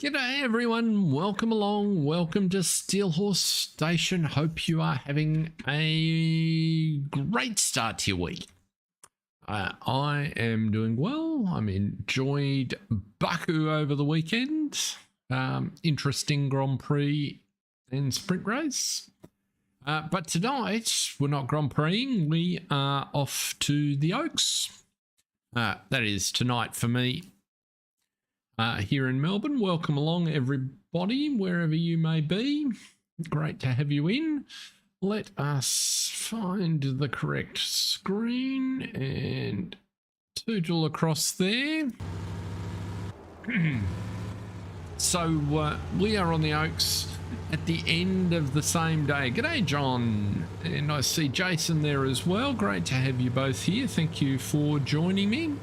G'day everyone, welcome along, welcome to Steelhorse Station. Hope you are having a great start to your week. I am doing well. I'm enjoyed Baku over the weekend. Interesting Grand Prix and sprint race. But tonight, we're not Grand Prixing, we are off to the Oaks. That is tonight for me. Here in Melbourne. Welcome along everybody, wherever you may be. Great to have you in. Let us find the correct screen and tootle across there. So we are on the Oaks at the end of the same day. G'day John, and I see Jason there as well. Great to have you both here. Thank you for joining me.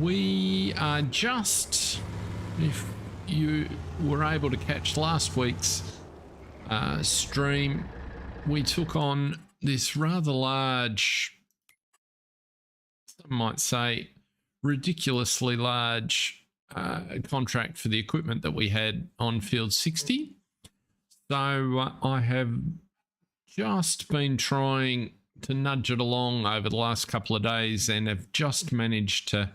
We are just, if you were able to catch last week's stream, we took on this rather large, some might say ridiculously large contract for the equipment that we had on field 60. So I have just been trying to nudge it along over the last couple of days and have just managed to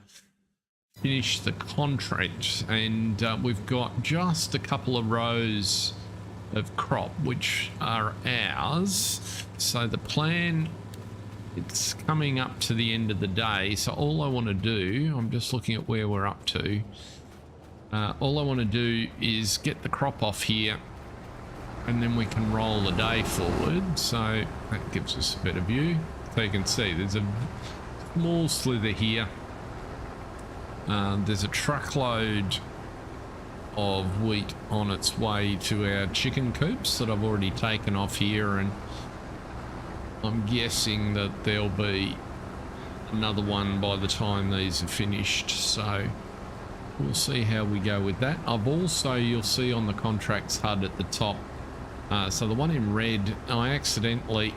finish the contract, and we've got just a couple of rows of crop which are ours. So the plan, it's coming up to the end of the day, so all I want to do, I'm just looking at where we're up to, all I want to do is get the crop off here and then we can roll the day forward. So that gives us a better view. So you can see there's a small slither here. There's a truckload of wheat on its way to our chicken coops that I've already taken off here, and I'm guessing that there'll be another one by the time these are finished, so we'll see how we go with that. I've also, you'll see on the contracts HUD at the top, so the one in red, I accidentally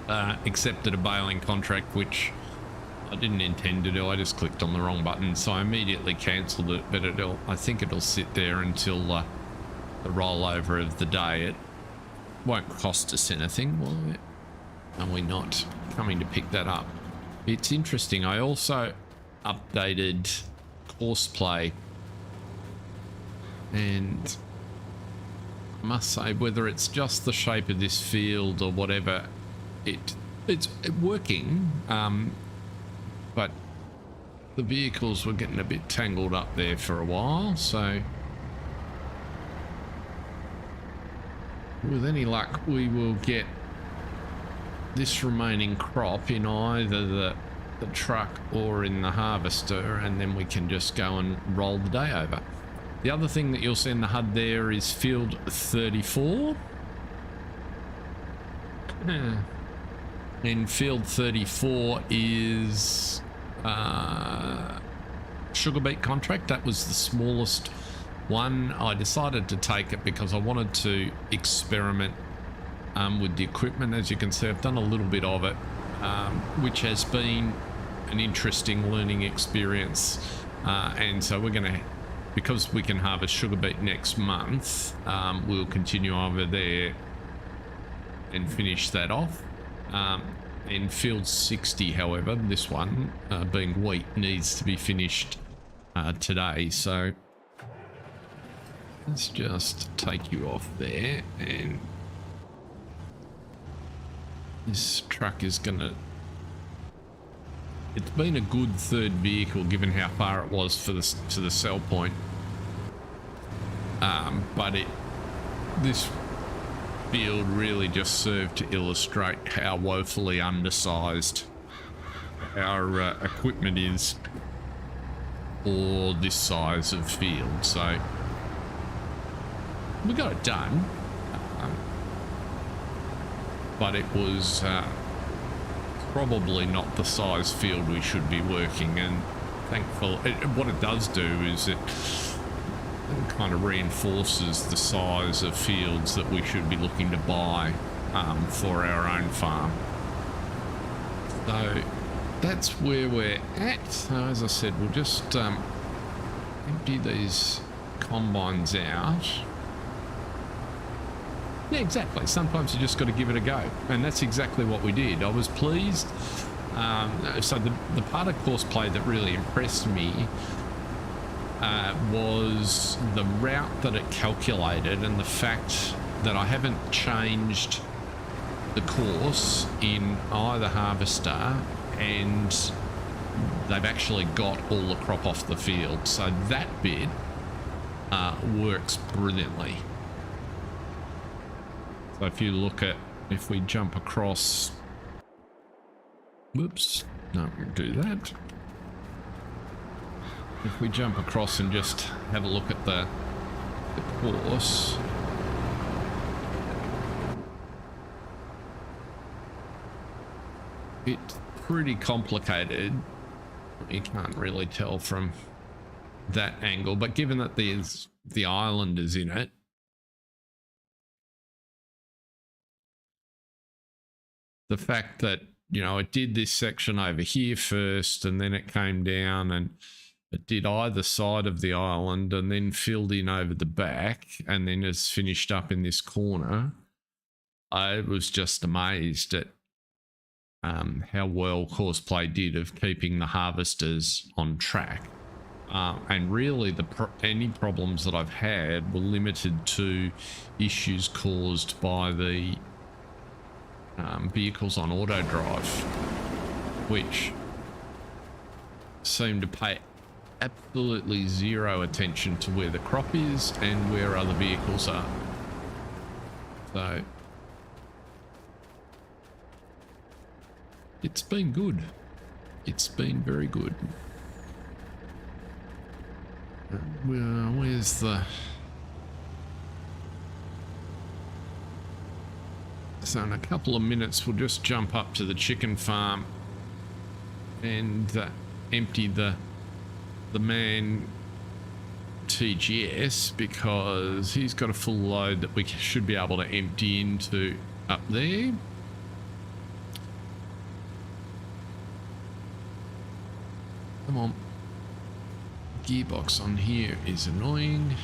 accepted a baling contract, which I didn't intend to do. I just clicked on the wrong button, so I immediately cancelled it, but I think it'll sit there until the rollover of the day. It won't cost us anything. Why are we not coming to pick that up? It's interesting, I also updated Courseplay, and I must say, whether it's just the shape of this field or whatever, it's working, but the vehicles were getting a bit tangled up there for a while, so with any luck we will get this remaining crop in either the truck or in the harvester, and then we can just go and roll the day over. The other thing that you'll see in the HUD there is field 34. In field 34 is sugar beet contract. That was the smallest one. I decided to take it because I wanted to experiment with the equipment. As you can see, I've done a little bit of it, which has been an interesting learning experience, and so we're going to, because we can harvest sugar beet next month, we'll continue over there and finish that off. In field 60, however, this one, being wheat, needs to be finished today. So let's just take you off there, and this truck is gonna, it's been a good third vehicle given how far it was for the, to the sell point, but this field really just served to illustrate how woefully undersized our equipment is for this size of field. So we got it done, but it was probably not the size field we should be working, and thankfully what it does do is it kind of reinforces the size of fields that we should be looking to buy for our own farm. So that's where we're at. So as I said, we'll just empty these combines out. Yeah, exactly. Sometimes you just got to give it a go, and that's exactly what we did. I was pleased. So the part of courseplay that really impressed me was the route that it calculated, and the fact that I haven't changed the course in either harvester, and they've actually got all the crop off the field. So that bit works brilliantly. So if you look at, if we jump across, whoops, no, we'll do that. If we jump across and just have a look at the course, it's pretty complicated. You can't really tell from that angle, but given that there's the island is in it, the fact that, you know, it did this section over here first, and then it came down and it did either side of the island and then filled in over the back, and then it's finished up in this corner. I was just amazed at how well Courseplay did of keeping the harvesters on track. And really any problems that I've had were limited to issues caused by the vehicles on autodrive, which seem to pay absolutely zero attention to where the crop is and where other vehicles are. So it's been good. It's been very good. Where's the... So in a couple of minutes, we'll just jump up to the chicken farm and empty the man TGS, because he's got a full load that we should be able to empty into up there. Come on. Gearbox on here is annoying.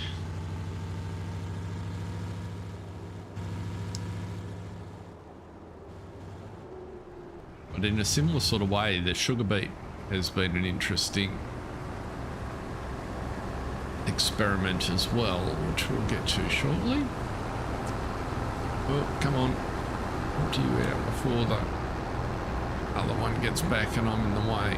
But in a similar sort of way, the sugar beet has been an interesting experiment as well, which we'll get to shortly. Oh, come on. Empty you out before the other one gets back and I'm in the way.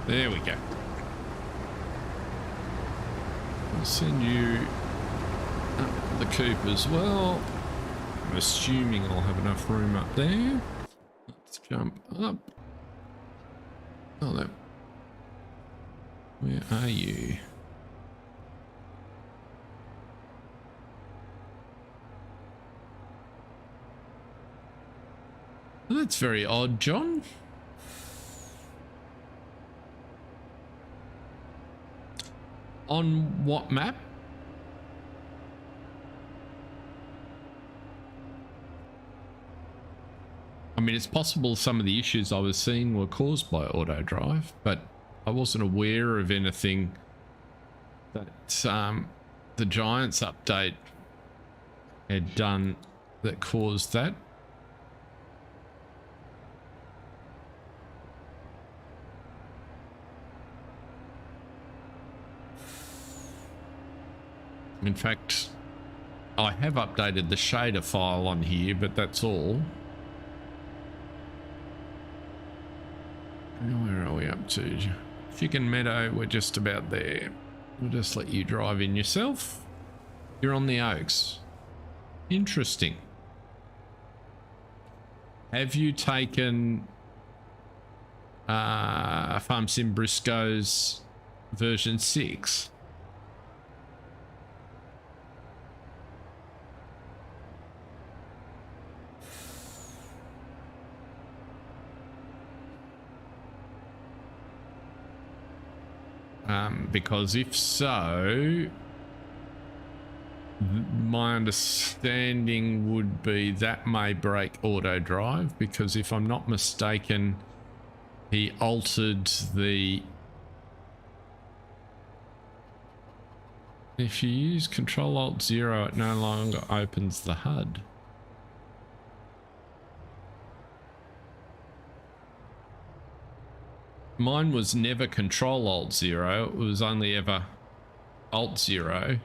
There we go. I'll send you up the coop as well. I'm assuming I'll have enough room up there. Let's jump up. Oh, no. Where are you? Well, that's very odd, John. On what map? I mean, it's possible some of the issues I was seeing were caused by autodrive, but I wasn't aware of anything that the Giants update had done that caused that. In fact, I have updated the shader file on here, but that's all. Where are we up to? Chicken Meadow, we're just about there. We'll just let you drive in yourself. You're on the Oaks. Interesting. Have you taken Farm Sim Brisco's version 6? Because if so, my understanding would be that may break auto drive, because if I'm not mistaken, he altered the... If you use Control-Alt-0, it no longer opens the HUD. Mine was never Control-Alt-0, it was only ever Alt-0.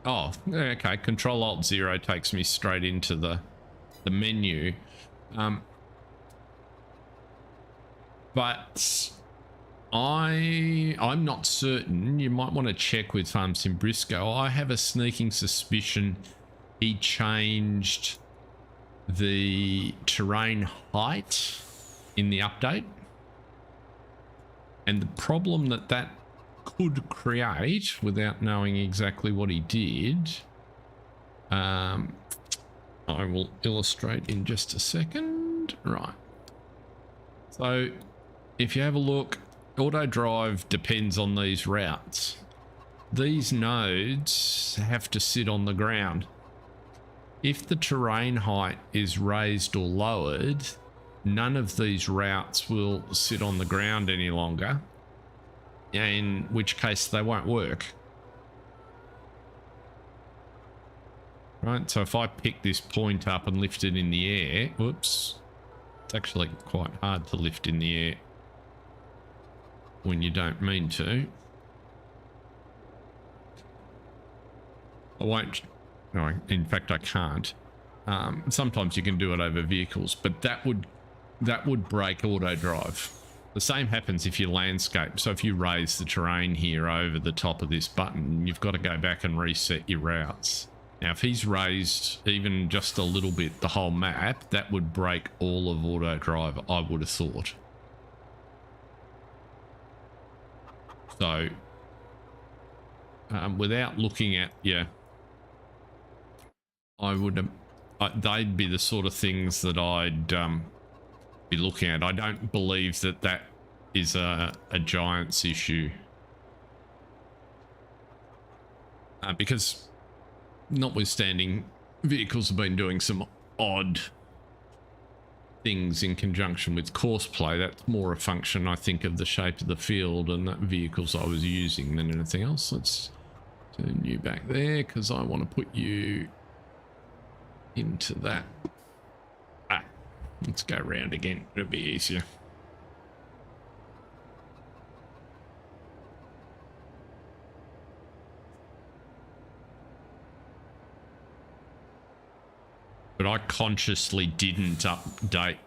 Oh, okay, Control-Alt-0 takes me straight into the menu. But I'm not certain. You might want to check with Farm Sim Brisco. I have a sneaking suspicion he changed the terrain height in the update, and the problem that could create, without knowing exactly what he did, I will illustrate in just a second. Right, so if you have a look, auto drive depends on these routes. These nodes have to sit on the ground. If the terrain height is raised or lowered, none of these routes will sit on the ground any longer, in which case they won't work. Right, so if I pick this point up and lift it in the air, whoops, it's actually quite hard to lift in the air when you don't mean to. I won't. No, in fact, I can't. Sometimes you can do it over vehicles, but that would break auto drive. The same happens if you landscape. So if you raise the terrain here over the top of this button, you've got to go back and reset your routes. Now, if he's raised even just a little bit the whole map, that would break all of auto drive, I would have thought. So, without looking at I would, they'd be the sort of things that I'd be looking at. I don't believe that is a Giants issue. Because notwithstanding, vehicles have been doing some odd things in conjunction with course play. That's more a function, I think, of the shape of the field and the vehicles I was using than anything else. Let's turn you back there because I want to put you into that. Let's go around again. It'll be easier. But I consciously didn't update.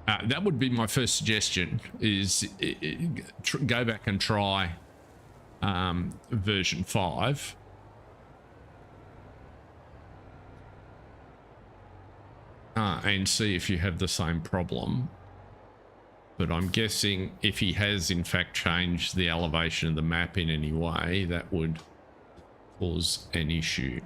That would be my first suggestion, is go back and try version 5. And see if you have the same problem. But I'm guessing if he has in fact changed the elevation of the map in any way, that would cause an issue.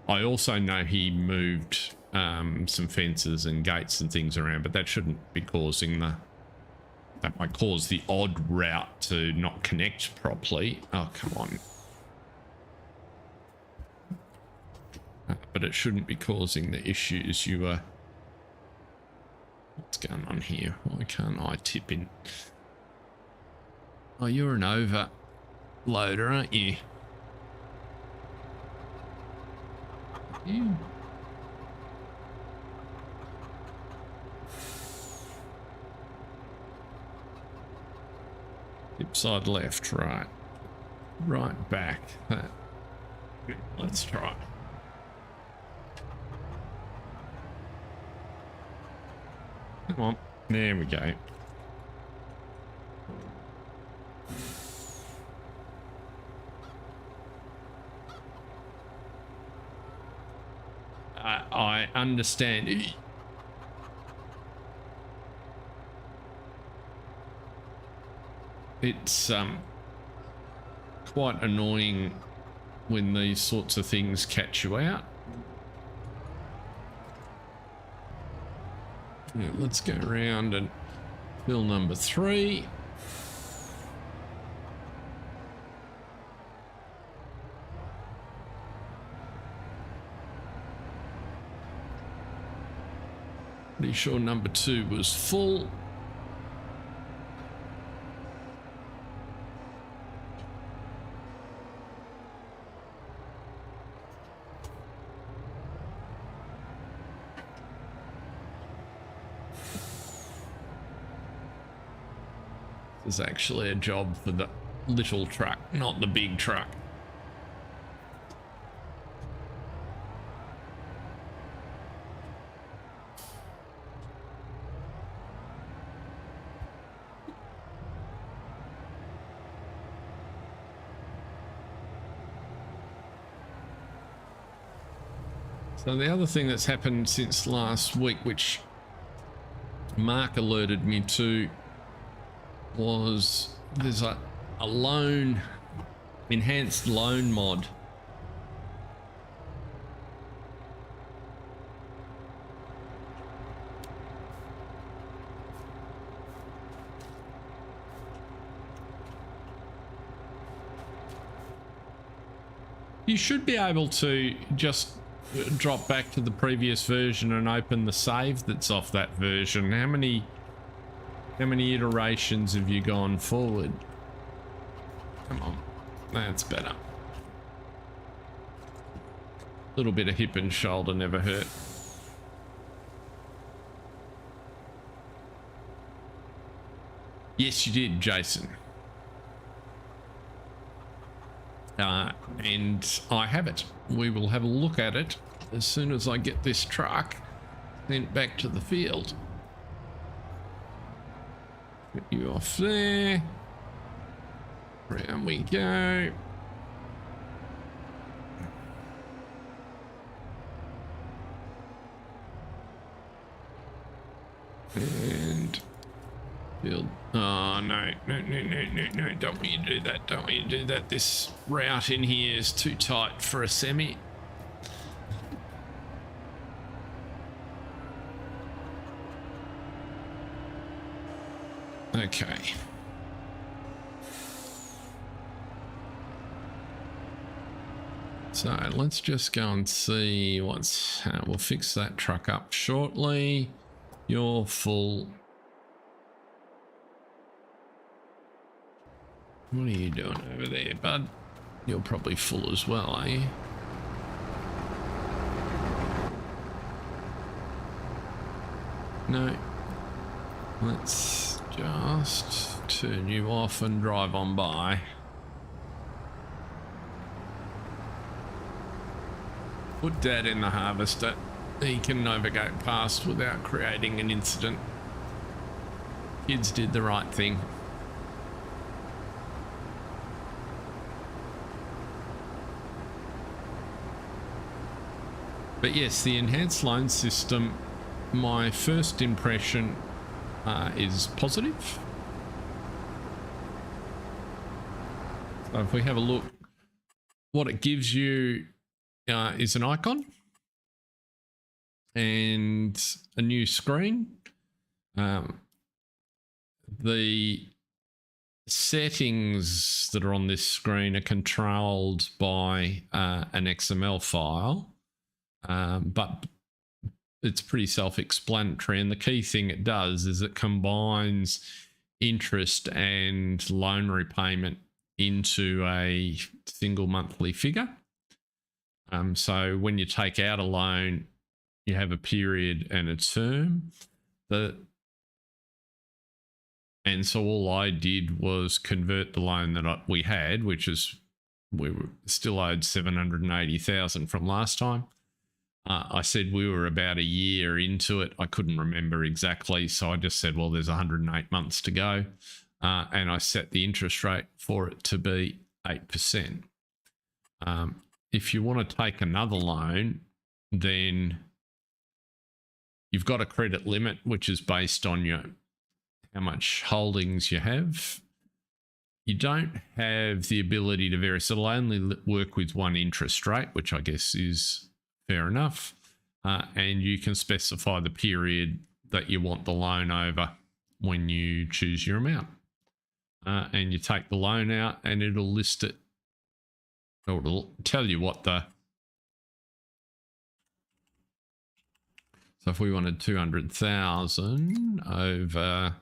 I also know he moved some fences and gates and things around, but that shouldn't be causing that might cause the odd route to not connect properly. Oh, come on. But it shouldn't be causing the issues you were... What's going on here? Why can't I tip in? Oh, you're an overloader, aren't you? Tip side left, right. Right back. Let's try. Come on, there we go. I understand. It's quite annoying when these sorts of things catch you out. Yeah, let's go around and fill number 3. Pretty sure number 2 was full. This is actually a job for the little truck, not the big truck. So the other thing that's happened since last week, which Mark alerted me to, was there's a loan, enhanced loan mod. You should be able to just drop back to the previous version and open the save that's off that version. How many iterations have you gone forward? Come on, that's better. Little bit of hip and shoulder never hurt. Yes, you did, Jason. And I have it. We will have a look at it as soon as I get this truck sent back to the field. Get you off there. Round we go. And field. Oh, no. Don't want you to do that. Don't want you to do that. This route in here is too tight for a semi. Okay. So let's just go and see what's... we'll fix that truck up shortly. You're full. What are you doing over there, bud? You're probably full as well, are you? No. Let's just turn you off and drive on by. Put Dad in the harvester. He can navigate past without creating an incident. Kids did the right thing. But yes, the enhanced loan system, my first impression is positive. So if we have a look, what it gives you is an icon and a new screen. The settings that are on this screen are controlled by an XML file. But it's pretty self-explanatory, and the key thing it does is it combines interest and loan repayment into a single monthly figure. So when you take out a loan, you have a period and a term. And so all I did was convert the loan that we had, which is we were still owed $780,000 from last time. I said we were about a year into it. I couldn't remember exactly, so I just said, well, there's 108 months to go. And I set the interest rate for it to be 8%. If you want to take another loan, then you've got a credit limit, which is based on how much holdings you have. You don't have the ability to vary, so it'll only work with one interest rate, which I guess is fair enough. And you can specify the period that you want the loan over when you choose your amount. And you take the loan out and it'll list it. It'll tell you what the... So if we wanted 200,000 over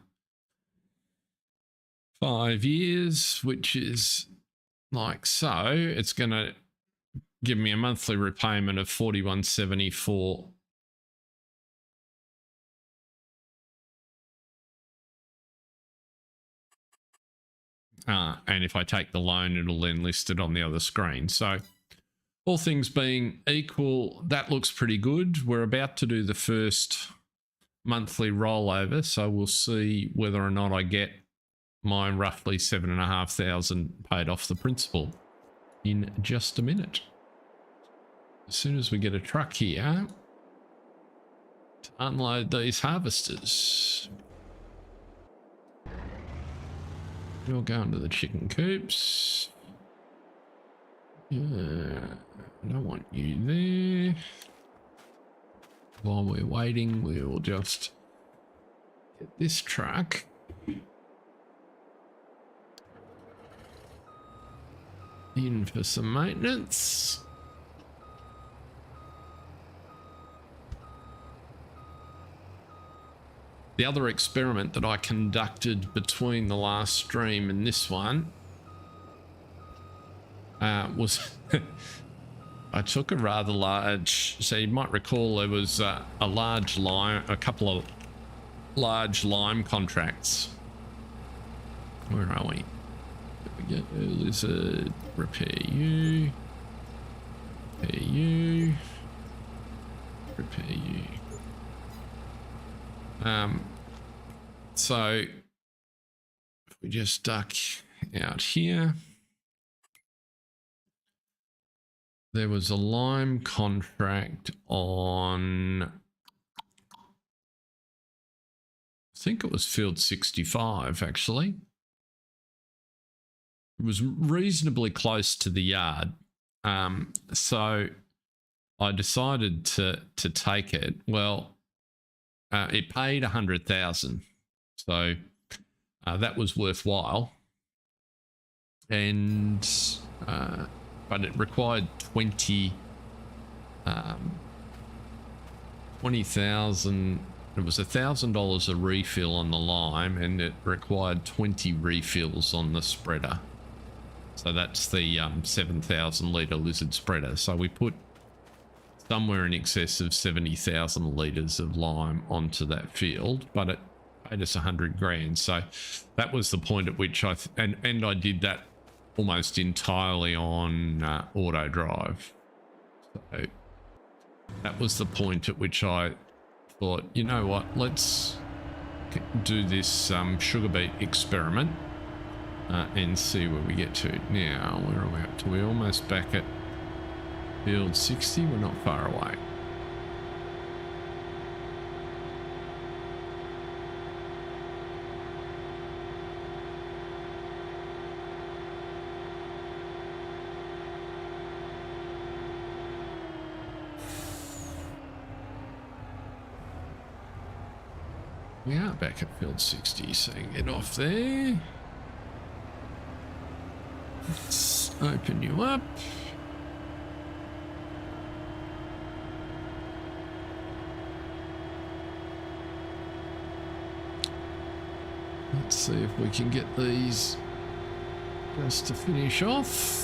5 years, which is like so, it's going to give me a monthly repayment of 41.74. And if I take the loan, it'll then list it on the other screen. So all things being equal, that looks pretty good. We're about to do the first monthly rollover, so we'll see whether or not I get my roughly 7,500 paid off the principal in just a minute. As soon as we get a truck here to unload these harvesters. You're going to the chicken coops. Yeah, I don't want you there. While we're waiting, we'll just get this truck in for some maintenance. The other experiment that I conducted between the last stream and this one was I took a rather large, so you might recall there was a couple of large lime contracts. Where are we? There we go. Lizard, repair you, repair you, repair you. So if we just duck out here, there was a lime contract on, I think it was field 65 actually. It was reasonably close to the yard. So I decided to take it. Well, it paid 100,000, so that was worthwhile. And but it required 20,000. It was $1,000 a refill on the lime, and it required 20 refills on the spreader. So that's the 7,000 litre lizard spreader. So we put somewhere in excess of 70,000 litres of lime onto that field, but it paid us 100 grand. So that was the point at which and I did that almost entirely on auto drive. So that was the point at which I thought, you know what, let's do this sugar beet experiment and see where we get to. Now, where are we up to? We're almost back at field 60, we're not far away. We are back at field 60, so get off there. Let's open you up. Let's see if we can get these just to finish off.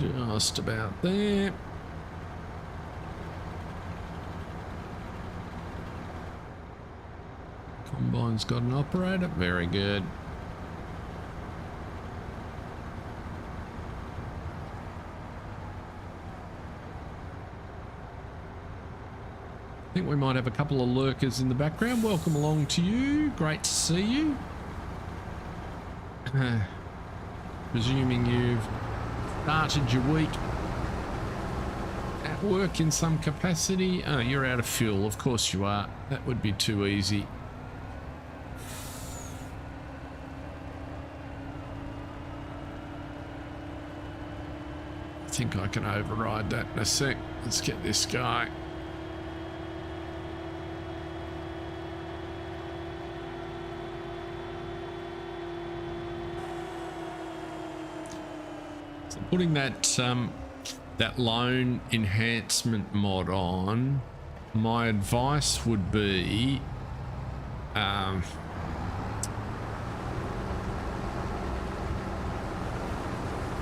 Just about there. Combine's got an operator. Very good. I think we might have a couple of lurkers in the background. Welcome along to you. Great to see you. Presuming you've started your week that work in some capacity? Oh, you're out of fuel. Of course you are. That would be too easy. I think I can override that in a sec. Let's get this guy. So putting that that loan enhancement mod on, my advice would be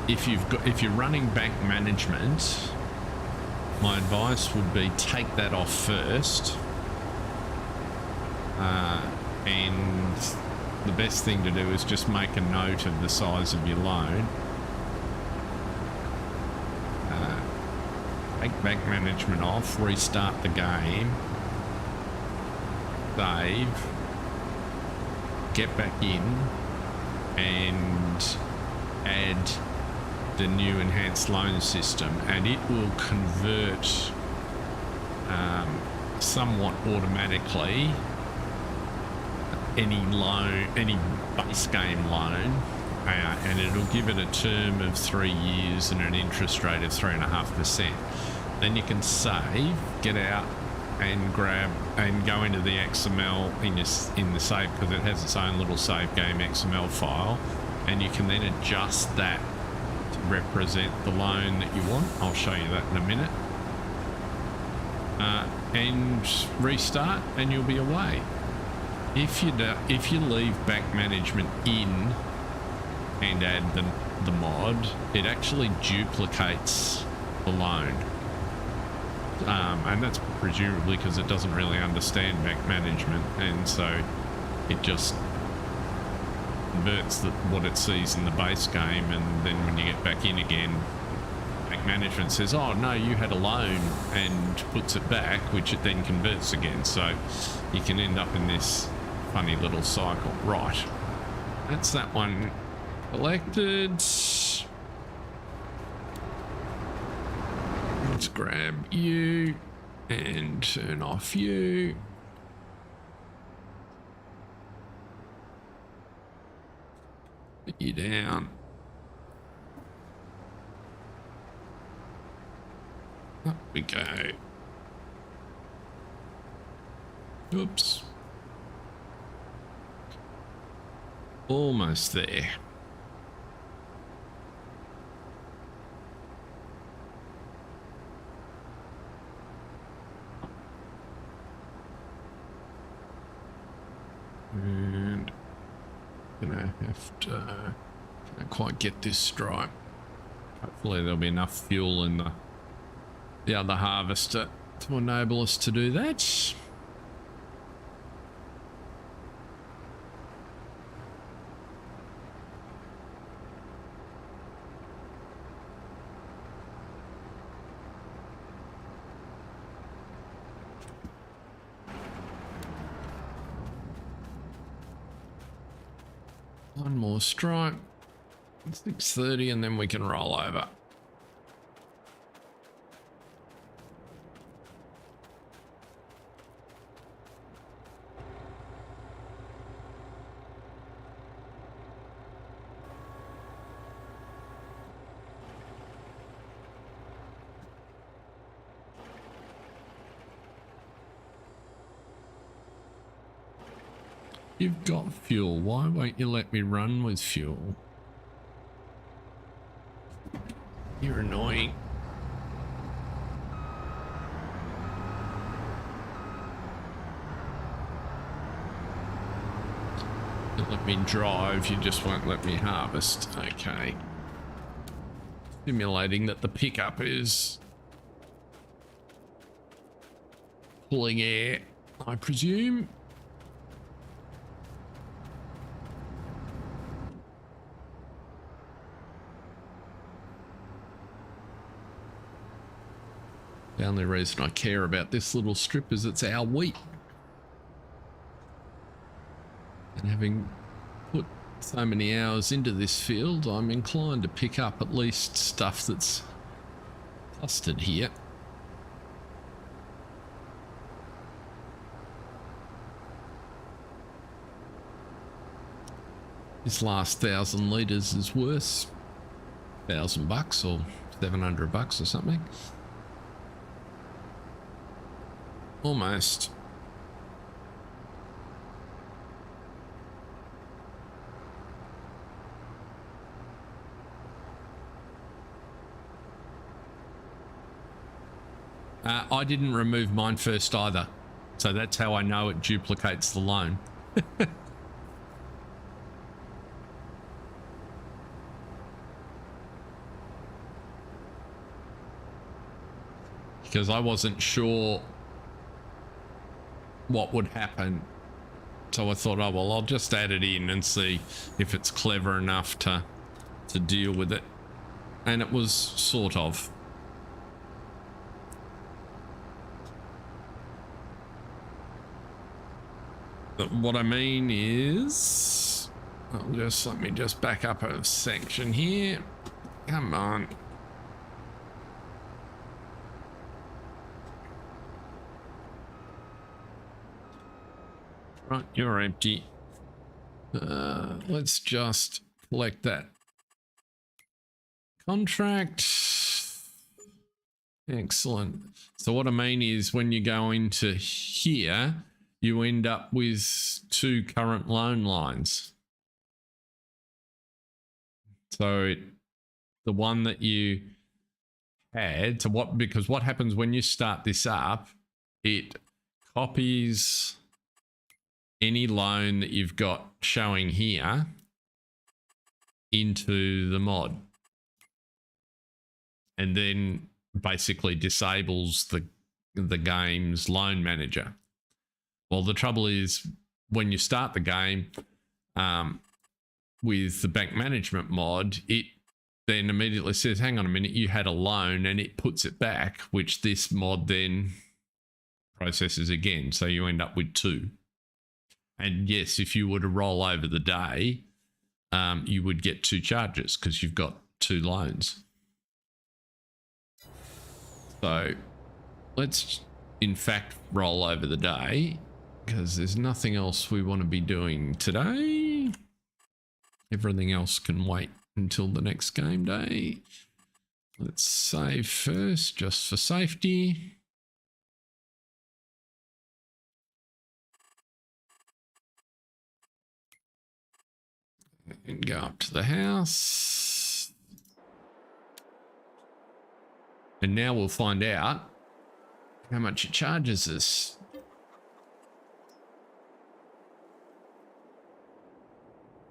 if you're running bank management, my advice would be take that off first, and the best thing to do is just make a note of the size of your loan. Take bank management off, restart the game, save, get back in, and add the new enhanced loan system, and it will convert somewhat automatically any loan, any base game loan, and it'll give it a term of 3 years and an interest rate of 3.5%. Then you can save, get out and grab and go into the XML in the save, because it has its own little save game XML file, and you can then adjust that to represent the loan that you want. I'll show you that in a minute. And restart, and you'll be away. If you leave bank management in and add the mod, it actually duplicates the loan. And that's presumably because it doesn't really understand bank management, and so it just converts what it sees in the base game, and then when you get back in again, bank management says, oh no, you had a loan, and puts it back, which it then converts again. So you can end up in this funny little cycle. Right, that's that one collected. Let's grab you and turn off you. Put you down. Up we go. Oops. Almost there. And gonna have to can't quite get this stripe. Hopefully there'll be enough fuel in the other harvester to enable us to do that. One more stripe, 6:30, and then we can roll over. You've got fuel. Why won't you let me run with fuel? You're annoying. Don't let me drive, you just won't let me harvest. Okay. Simulating that the pickup is pulling air, I presume. The only reason I care about this little strip is it's our wheat. And having put so many hours into this field, I'm inclined to pick up at least stuff that's clustered here. This last 1,000 litres is worth $1,000 or $700 or something. Almost. I didn't remove mine first either, so that's how I know it duplicates the loan. Because I wasn't sure what would happen, so I thought, oh well, I'll just add it in and see if it's clever enough to deal with it, and it was sort of. But what I mean is, let me just back up a section here. Come on. Right, you're empty. Let's just collect that contract. Excellent. So what I mean is, when you go into here, you end up with 2 current loan lines. So the one that you had, because what happens when you start this up, it copies any loan that you've got showing here into the mod, and then basically disables the game's loan manager. Well, the trouble is, when you start the game with the bank management mod, it then immediately says, hang on a minute, you had a loan, and it puts it back, which this mod then processes again. So you end up with 2. And yes, if you were to roll over the day, you would get 2 charges because you've got 2 loans. So let's, in fact, roll over the day, because there's nothing else we want to be doing today. Everything else can wait until the next game day. Let's save first, just for safety. And go up to the house. And now we'll find out how much it charges us.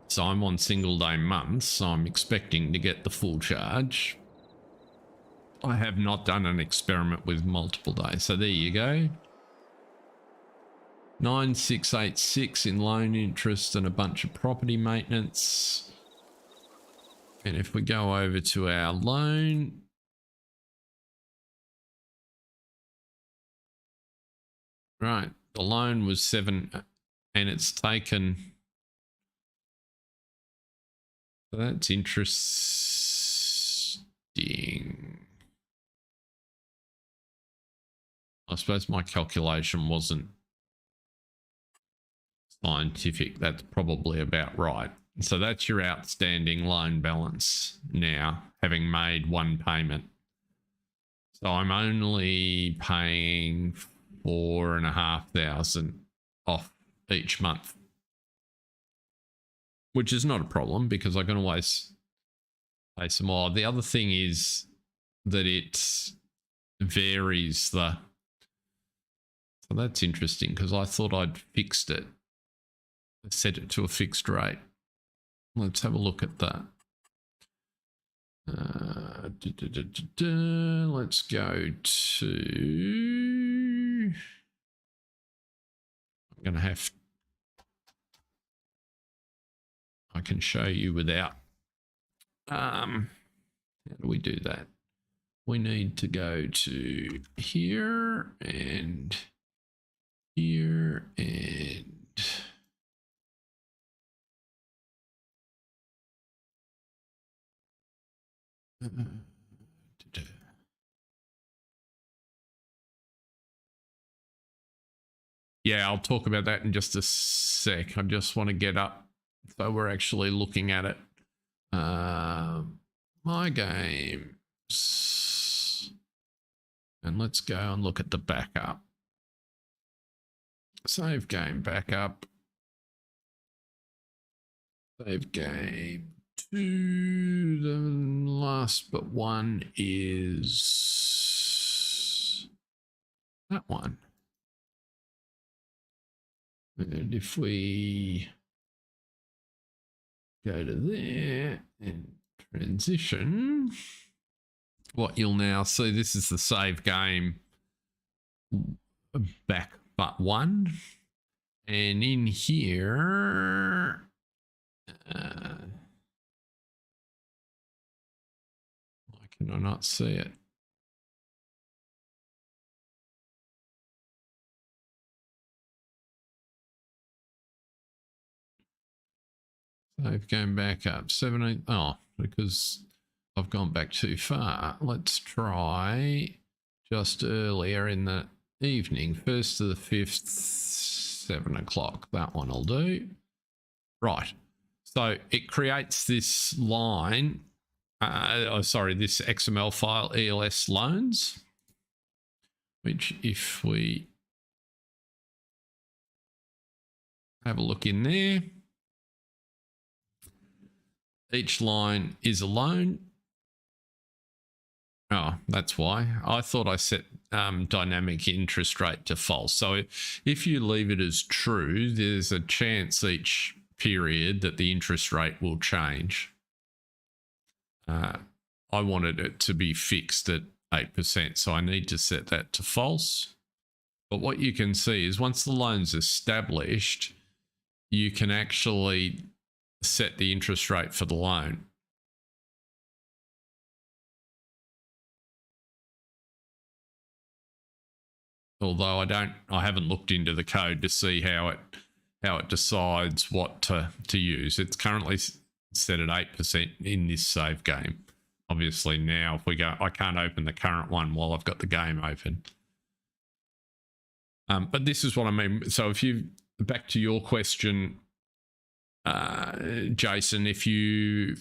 So I'm on single day months, so I'm expecting to get the full charge. I have not done an experiment with multiple days, so there you go. 9686 in loan interest and a bunch of property maintenance. And if we go over to our loan, right, the loan was 7, and it's taken. So that's interesting. I suppose my calculation wasn't scientific. That's probably about right. So that's your outstanding loan balance now, having made 1 payment. So I'm only paying 4,500 off each month, which is not a problem because I can always pay some more. The other thing is that it varies the. So that's interesting because I thought I'd fixed it. Set it to a fixed rate. Let's have a look at that. Let's go to. I'm going to have. I can show you without. How do we do that? We need to go to here and here and. Yeah, I'll talk about that in just a sec. I just want to get up So we're actually looking at it. My games. And let's go and look at the backup. Save game backup. Save game 2. The last but one is that one. And if we go to there and transition, what you'll now see, this is the save game back but one. And in here, why can I not see it? Save game back up 17. Oh, because I've gone back too far. Let's try just earlier in the evening, 1st to the 5th, 7 o'clock. That one will do. Right. So it creates this line. This XML file, ELS loans, which if we have a look in there, each line is a loan. Oh, that's why. I thought I set dynamic interest rate to false. So if you leave it as true, there's a chance each period that the interest rate will change. I wanted it to be fixed at 8%, so I need to set that to false. But what you can see is once the loan's established, you can actually set the interest rate for the loan. Although I haven't looked into the code to see how it decides what to use. It's currently set at 8% in this save game. Obviously now if we go, I can't open the current one while I've got the game open. But this is what I mean. So if you, back to your question, Jason, if you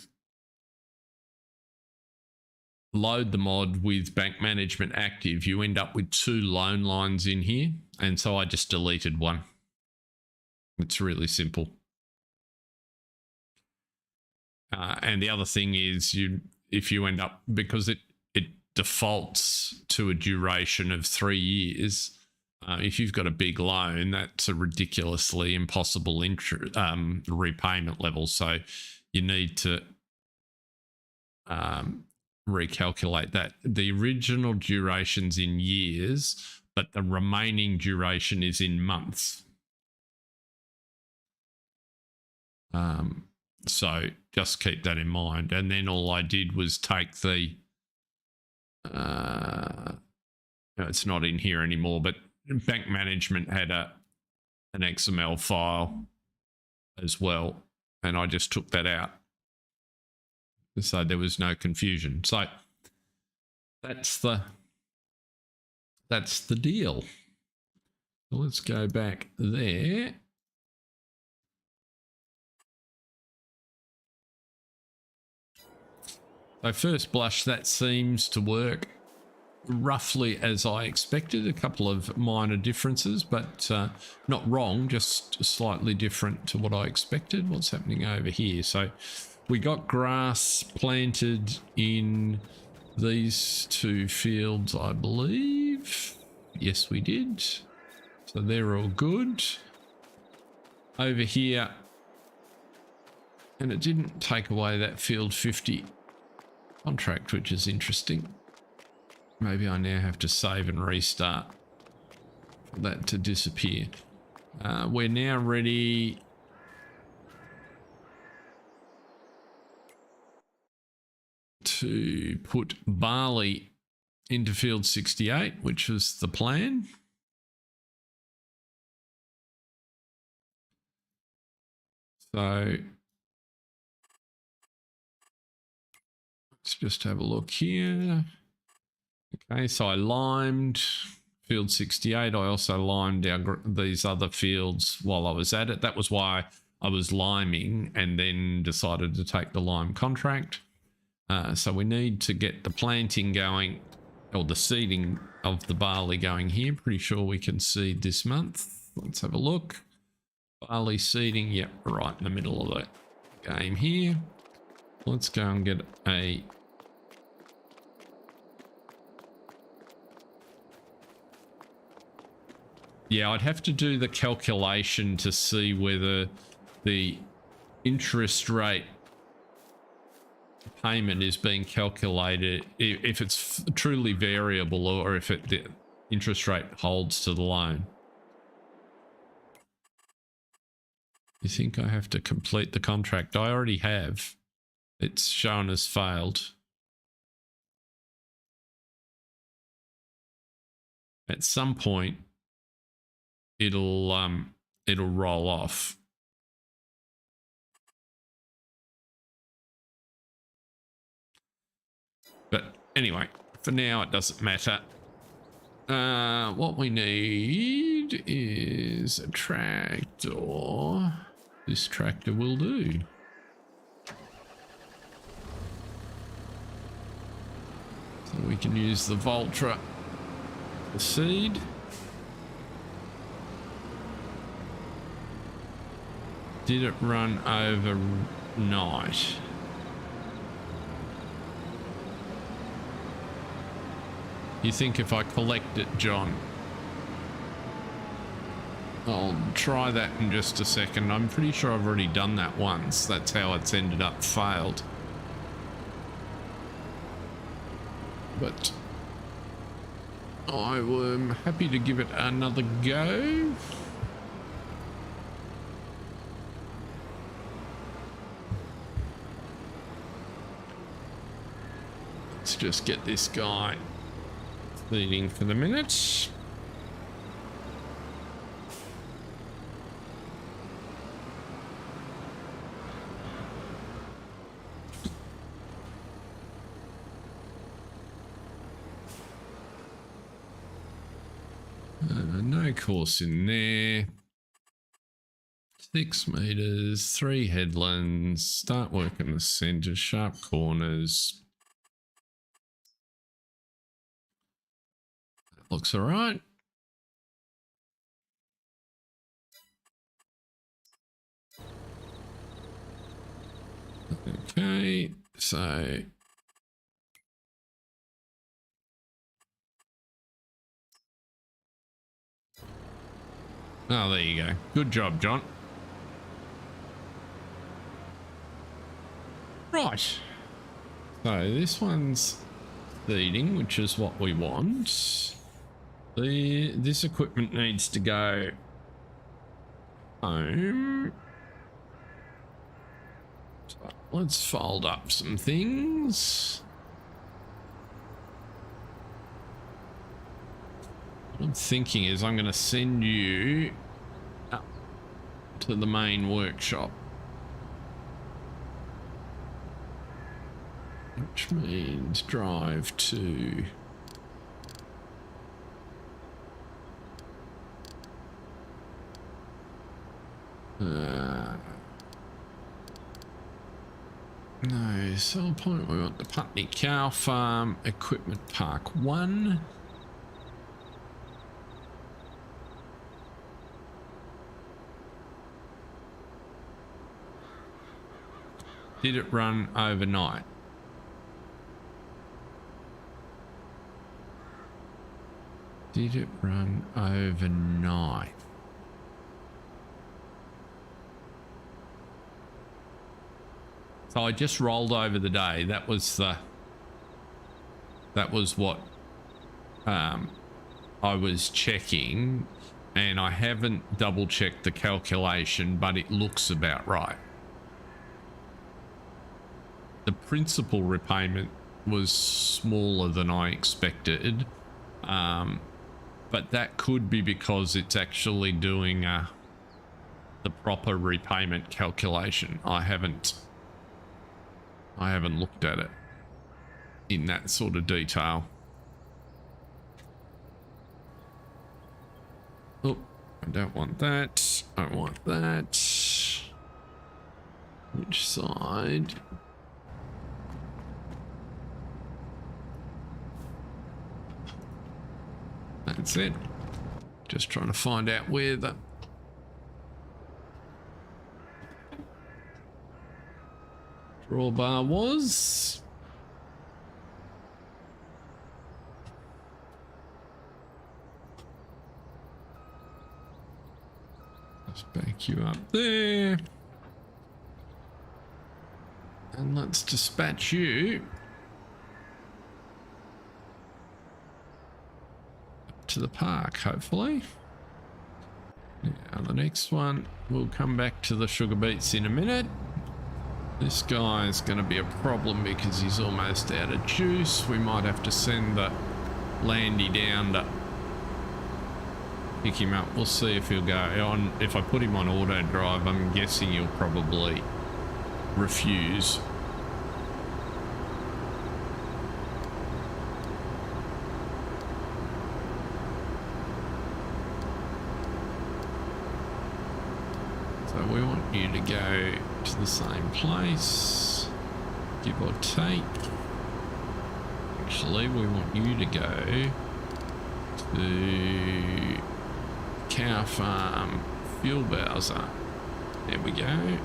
load the mod with bank management active, you end up with 2 loan lines in here. And so I just deleted one. It's really simple. And the other thing is if you end up, because it defaults to a duration of 3 years, if you've got a big loan, that's a ridiculously impossible repayment level. So you need to recalculate that. The original duration's in years, but the remaining duration is in months. So just keep that in mind. And then all I did was take the, it's not in here anymore, but bank management had an XML file as well. And I just took that out. So there was no confusion. So that's the deal. So let's go back there. So first blush, that seems to work roughly as I expected. A couple of minor differences, but not wrong, just slightly different to what I expected. What's happening over here? So we got grass planted in these 2 fields, I believe. Yes, we did. So they're all good. Over here, and it didn't take away that field 50 contract, which is interesting. Maybe I now have to save and restart for that to disappear. We're now ready to put barley into field 68, which was the plan. So let's just have a look here. Okay, so I limed field 68. I also limed these other fields while I was at it. That was why I was liming and then decided to take the lime contract. So we need to get the planting going, or the seeding of the barley going here. Pretty sure we can seed this month. Let's have a look. Barley seeding, yep, right in the middle of the game here. Let's go and get a... Yeah, I'd have to do the calculation to see whether the interest rate payment is being calculated, if it's truly variable, or if the interest rate holds to the loan. You think I have to complete the contract? I already have. It's shown as failed. At some point, it'll roll off. But anyway, for now it doesn't matter. What we need is a tractor. This tractor will do. So we can use the Voltra to seed. Did it run overnight? You think if I collect it, John? I'll try that in just a second. I'm pretty sure I've already done that once. That's how it's ended up failed. But I am happy to give it another go. Let's just get this guy seeding for the minute. No course in there. 6 meters, 3 headlands. Start working the center, sharp corners. That looks all right. Okay, so oh, there you go. Good job, John. Right. So this one's seeding, which is what we want. This equipment needs to go home. So let's fold up some things. What I'm thinking is I'm going to send you up to the main workshop, which means drive to no, sell point. We want the Putney Cow Farm Equipment Park 1. Did it run overnight? Did it run overnight? So I just rolled over the day. That was what I was checking, and I haven't double checked the calculation, but it looks about right. The principal repayment was smaller than I expected, but that could be because it's actually doing the proper repayment calculation. I haven't looked at it in that sort of detail. Oh, I don't want that. I want that. Which side? That's it. Just trying to find out where the drawbar was. Let's back you up there. And let's dispatch you up to the park, hopefully. Now the next one, we'll come back to the sugar beets in a minute. This guy is going to be a problem because he's almost out of juice. We might have to send the Landy down to pick him up. We'll see if he'll go on. If I put him on auto drive, I'm guessing he'll probably refuse. So we want you to go to the same place, give or take. Actually, we want you to go to Cow Farm Fuel Bowser. There we go.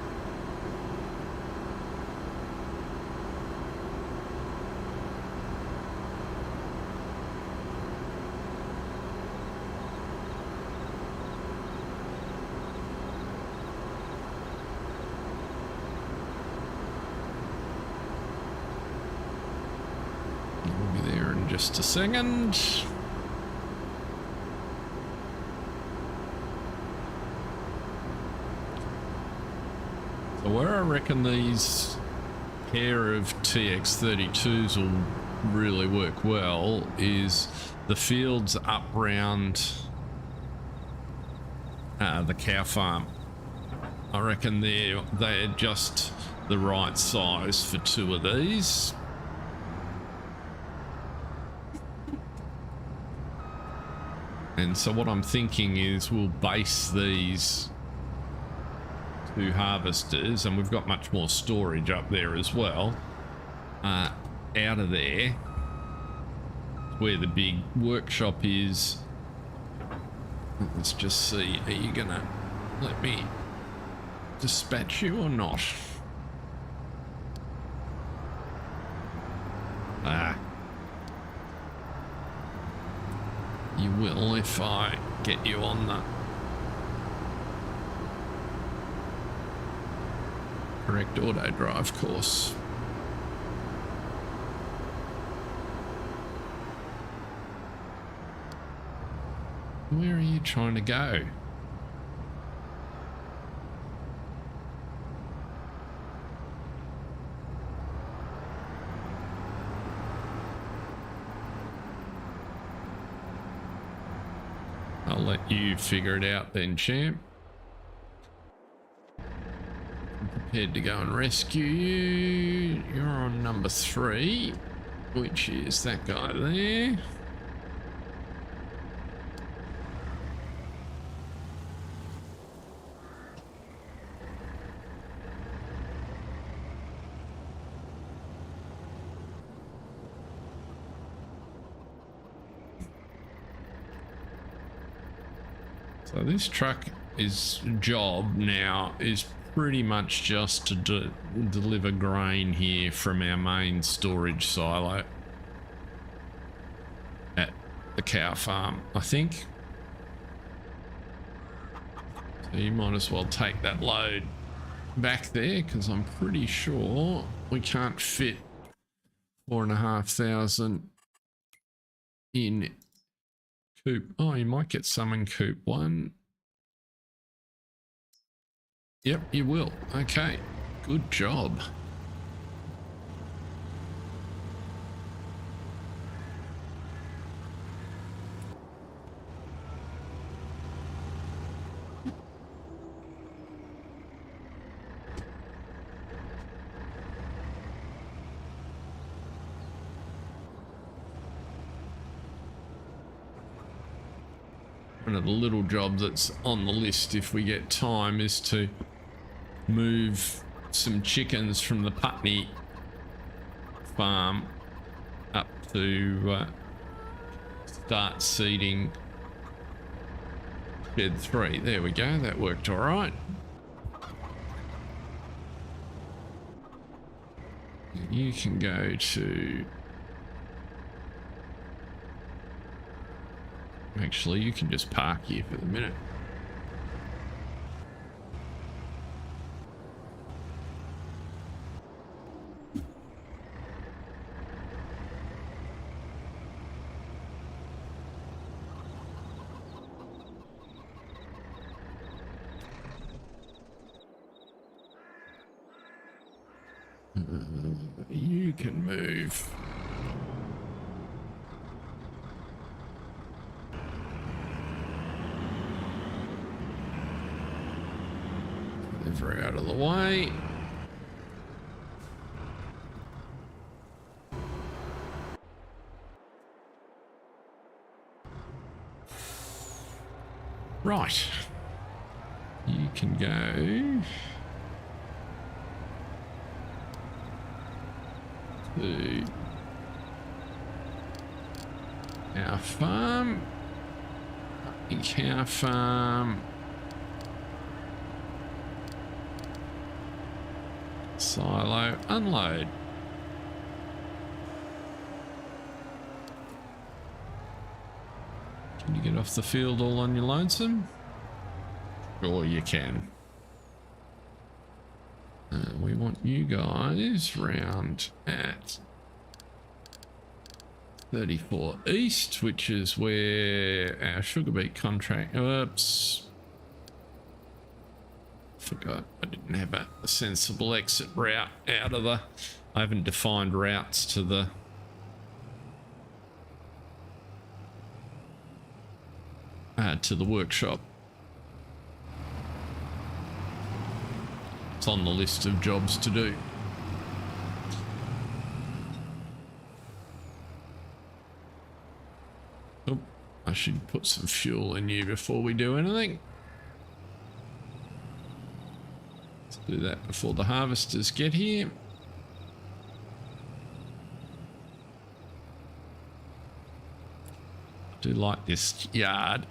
We'll be there in just a second. Where I reckon these pair of TX32s will really work well is the fields up round the cow farm. I reckon they're just the right size for two of these. And so what I'm thinking is we'll base these two harvesters, and we've got much more storage up there as well, out of there where the big workshop is. Let's just see, are you gonna let me dispatch you or not? You will if I get you on the correct auto drive course. Where are you trying to go? I'll let you figure it out then, champ. Prepared to go and rescue you. You're on number 3, which is that guy there. So this truck job now is pretty much just to deliver grain here from our main storage silo at the cow farm, I think. So you might as well take that load back there, because I'm pretty sure we can't fit 4,500 in coop. Oh, you might get some in coop 1. Yep, you will. Okay, good job. One of the little jobs that's on the list if we get time is to move some chickens from the Putney farm up to start seeding shed 3. There we go, that worked all right. You can go to... Actually, you can just park here for the minute. You can move. They're out of the way. Right. You can go to our farm. I think our farm. Silo, unload. Can you get off the field all on your lonesome? Sure you can. We want you guys round at 34 East, which is where our sugar beet contract... Oops. Forgot I didn't have a sensible exit route out of the... I haven't defined routes to the... to the workshop. It's on the list of jobs to do. Oh, I should put some fuel in you before we do anything. Let's do that before the harvesters get here. I do like this yard.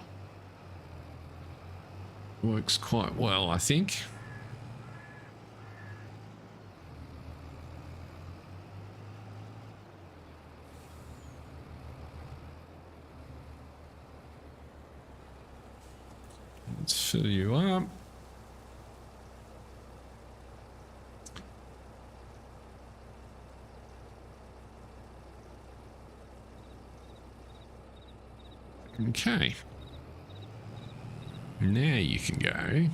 Works quite well, I think. Let's fill you up. Okay. Now you can go.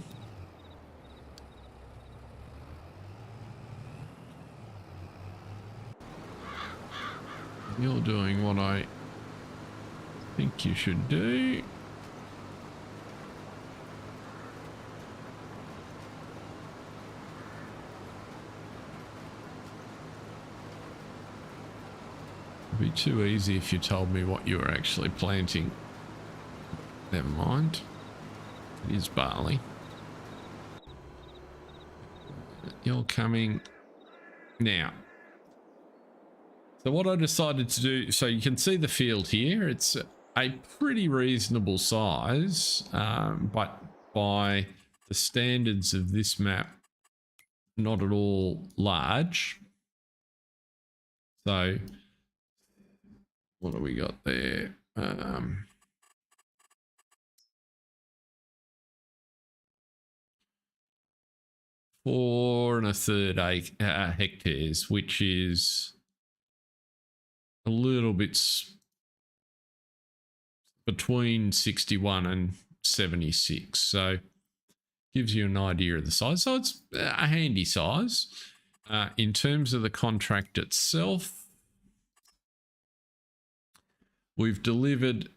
You're doing what I think you should do. It'd be too easy if you told me what you were actually planting. Never mind. It is barley. You're coming now. So what I decided to do, so you can see the field here. It's a pretty reasonable size, but by the standards of this map, not at all large. So what do we got there? 4 1/3 hectares, which is a little bit between 61 and 76. So gives you an idea of the size. So it's a handy size. In terms of the contract itself, we've delivered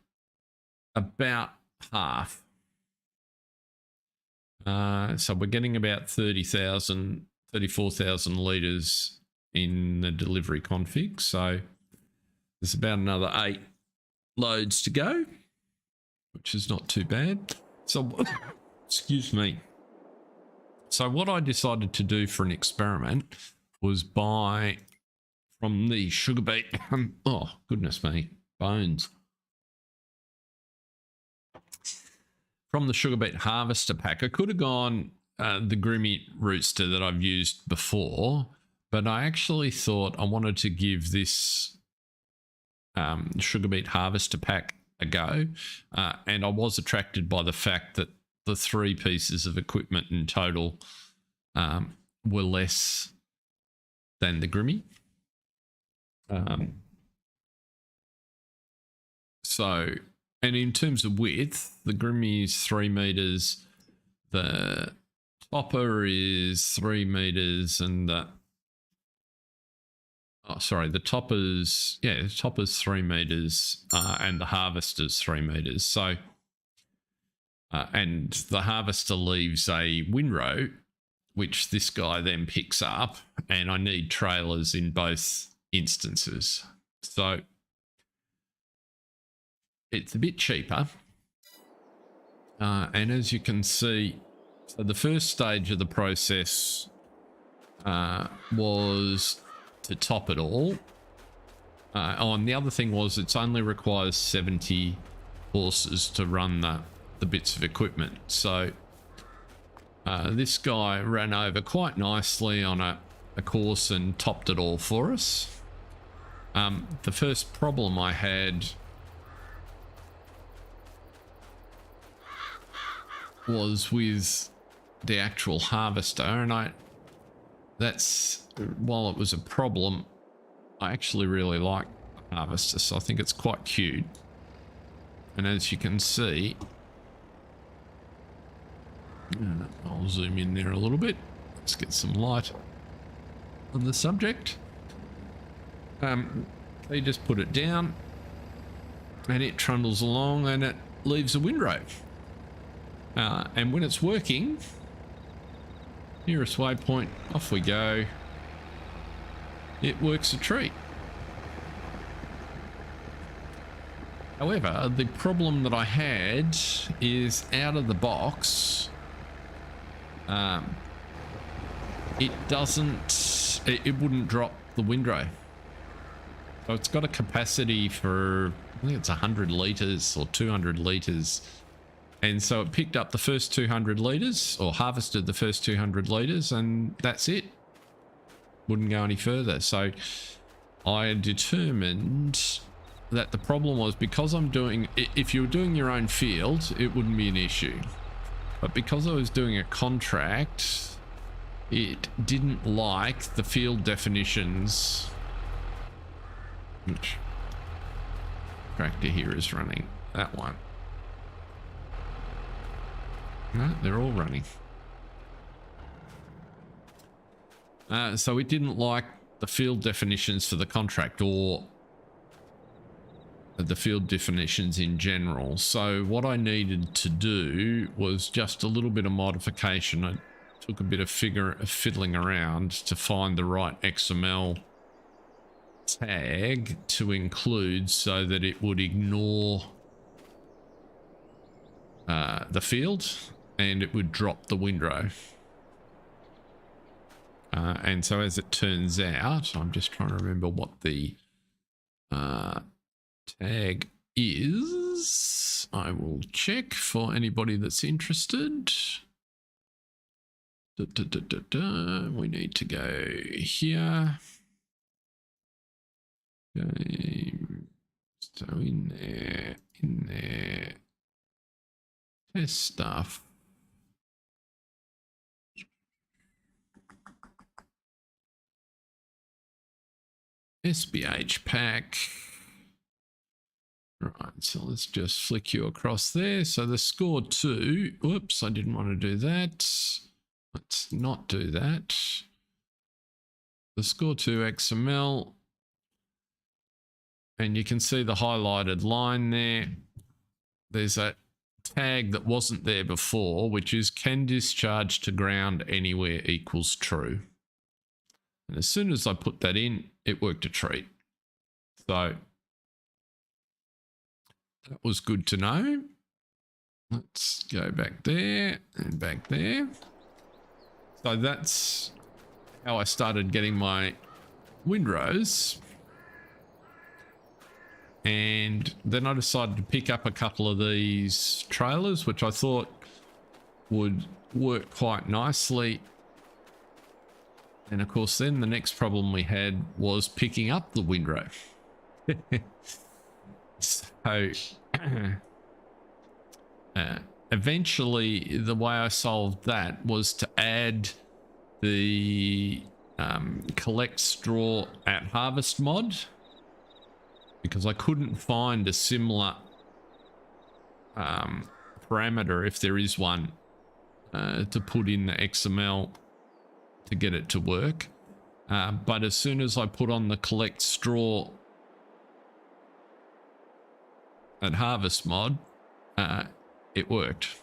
about half. So we're getting about 30,000, 34,000 litres in the delivery config. So there's about another 8 loads to go, which is not too bad. So, excuse me. So what I decided to do for an experiment was buy from the sugar beet. Oh, goodness me, bones. From the sugar beet harvester pack. I could have gone the Grimmy Rooster that I've used before, but I actually thought I wanted to give this sugar beet harvester pack a go, and I was attracted by the fact that the 3 pieces of equipment in total were less than the Grimmy. So, and in terms of width, the Grimmy is 3 meters, the topper is 3 meters, and the the topper's 3 meters, and the harvester's 3 meters. So, and the harvester leaves a windrow, which this guy then picks up, and I need trailers in both instances. So it's a bit cheaper. And as you can see, so the first stage of the process was to top it all. And the other thing was it only requires 70 horses to run the bits of equipment. So this guy ran over quite nicely on a course and topped it all for us. The first problem I had was with the actual harvester, and while it was a problem, I actually really like the harvester, so I think it's quite cute. And as you can see, I'll zoom in there a little bit. Let's get some light on the subject. They just put it down and it trundles along and it leaves a windrow. And when it's working, nearest waypoint, off we go. It works a treat. However, the problem that I had is out of the box, it wouldn't drop the windrow. So it's got a capacity for, I think it's 100 litres or 200 litres. And so it picked up the first 200 litres, or harvested the first 200 litres, and that's it. Wouldn't go any further. So I determined that the problem was, because if you were doing your own field, it wouldn't be an issue. But because I was doing a contract, it didn't like the field definitions. Which tractor here is running? That one. No, they're all running. So it didn't like the field definitions for the contract, or the field definitions in general. So what I needed to do was just a little bit of modification. I took a bit of fiddling around to find the right XML tag to include so that it would ignore the field and it would drop the windrow. And so as it turns out, I'm just trying to remember what the tag is. I will check for anybody that's interested. We need to go here. Okay. So in there, test stuff. SBH pack. Right, so let's just flick you across there. So the score 2, whoops, I didn't want to do that. Let's not do that. The score 2 XML. And you can see the highlighted line there. There's a tag that wasn't there before, which is can discharge to ground anywhere equals true. And as soon as I put that in, it worked a treat. So that was good to know. Let's go back there and back there. So that's how I started getting my windrows. And then I decided to pick up a couple of these trailers, which I thought would work quite nicely. And of course, then the next problem we had was picking up the windrow. So eventually, the way I solved that was to add the collect straw at harvest mod, because I couldn't find a similar parameter, if there is one, to put in the XML to get it to work. But as soon as I put on the collect straw at harvest mod, it worked.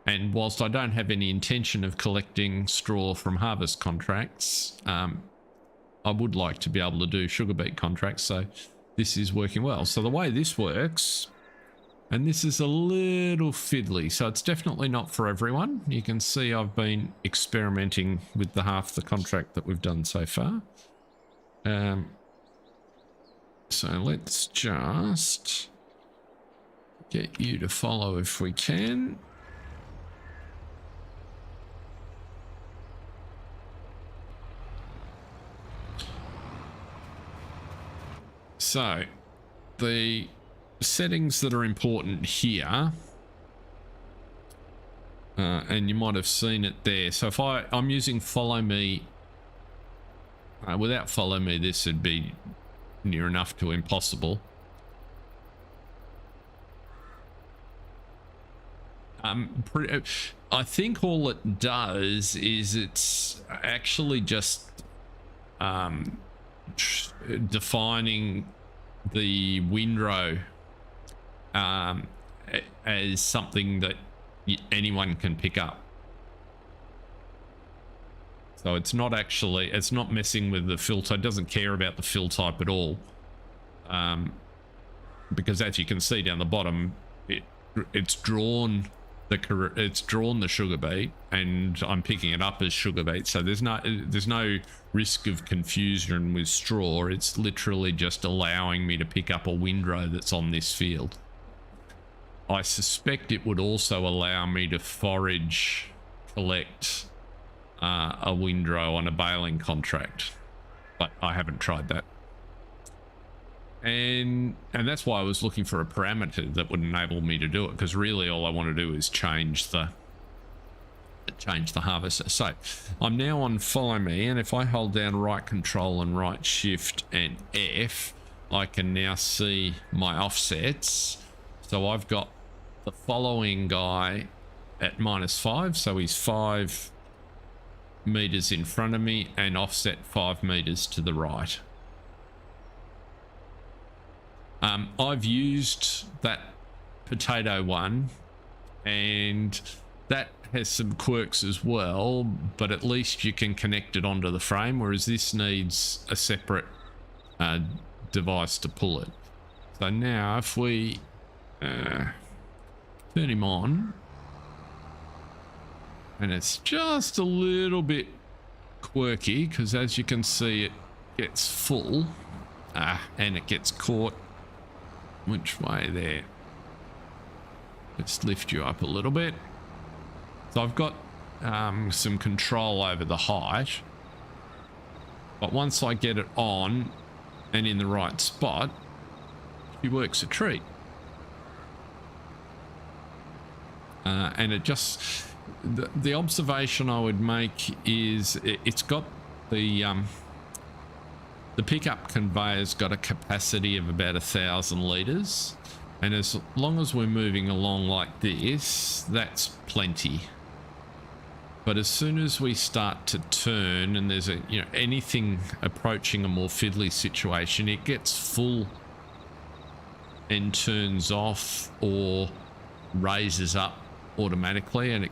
And whilst I don't have any intention of collecting straw from harvest contracts, I would like to be able to do sugar beet contracts, so this is working well. So the way this works, and this is a little fiddly, so it's definitely not for everyone. You can see I've been experimenting with the half the contract that we've done so far. So let's just get you to follow if we can. So the settings that are important here, and you might have seen it there. So if I'm using follow me, without follow me, this would be near enough to impossible. I think all it does is it's actually just defining the windrow as something that anyone can pick up. So it's not messing with the fill type. It doesn't care about the fill type at all, because as you can see down the bottom, it's drawn the sugar beet, and I'm picking it up as sugar beet. So there's no risk of confusion with straw. It's literally just allowing me to pick up a windrow that's on this field. I suspect it would also allow me to forage collect a windrow on a baling contract, but I haven't tried that. And that's why I was looking for a parameter that would enable me to do it, because really all I want to do is change the harvester. So I'm now on follow me, and if I hold down right control and right shift and F, I can now see my offsets. So I've got the following guy at -5, so he's 5 meters in front of me and offset 5 meters to the right. I've used that potato one, and that has some quirks as well, but at least you can connect it onto the frame, whereas this needs a separate device to pull it. So now if we turn him on, and it's just a little bit quirky because as you can see it gets full and it gets caught. Which way there? Let's lift you up a little bit. So I've got some control over the height, but once I get it on and in the right spot, he works a treat. And it just, the observation I would make is it's got the pickup conveyor's got a capacity of about 1,000 litres, and as long as we're moving along like this, that's plenty. But as soon as we start to turn and there's anything approaching a more fiddly situation, it gets full and turns off or raises up automatically, and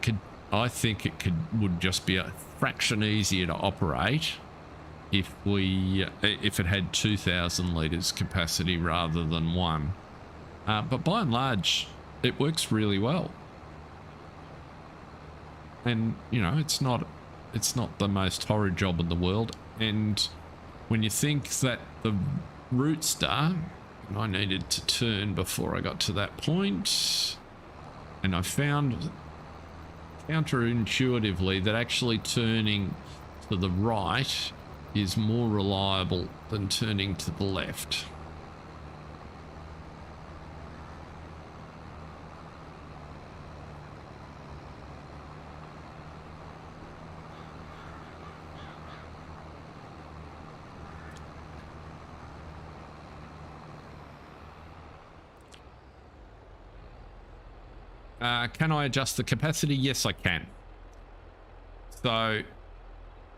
I think it would just be a fraction easier to operate if it had 2,000 litres capacity rather than 1. But by and large, it works really well. and you know, it's not the most horrid job in the world. And when you think that the rootster, and I needed to turn before I got to that point, and I found counterintuitively that actually turning to the right is more reliable than turning to the left. Can I adjust the capacity? Yes, I can. So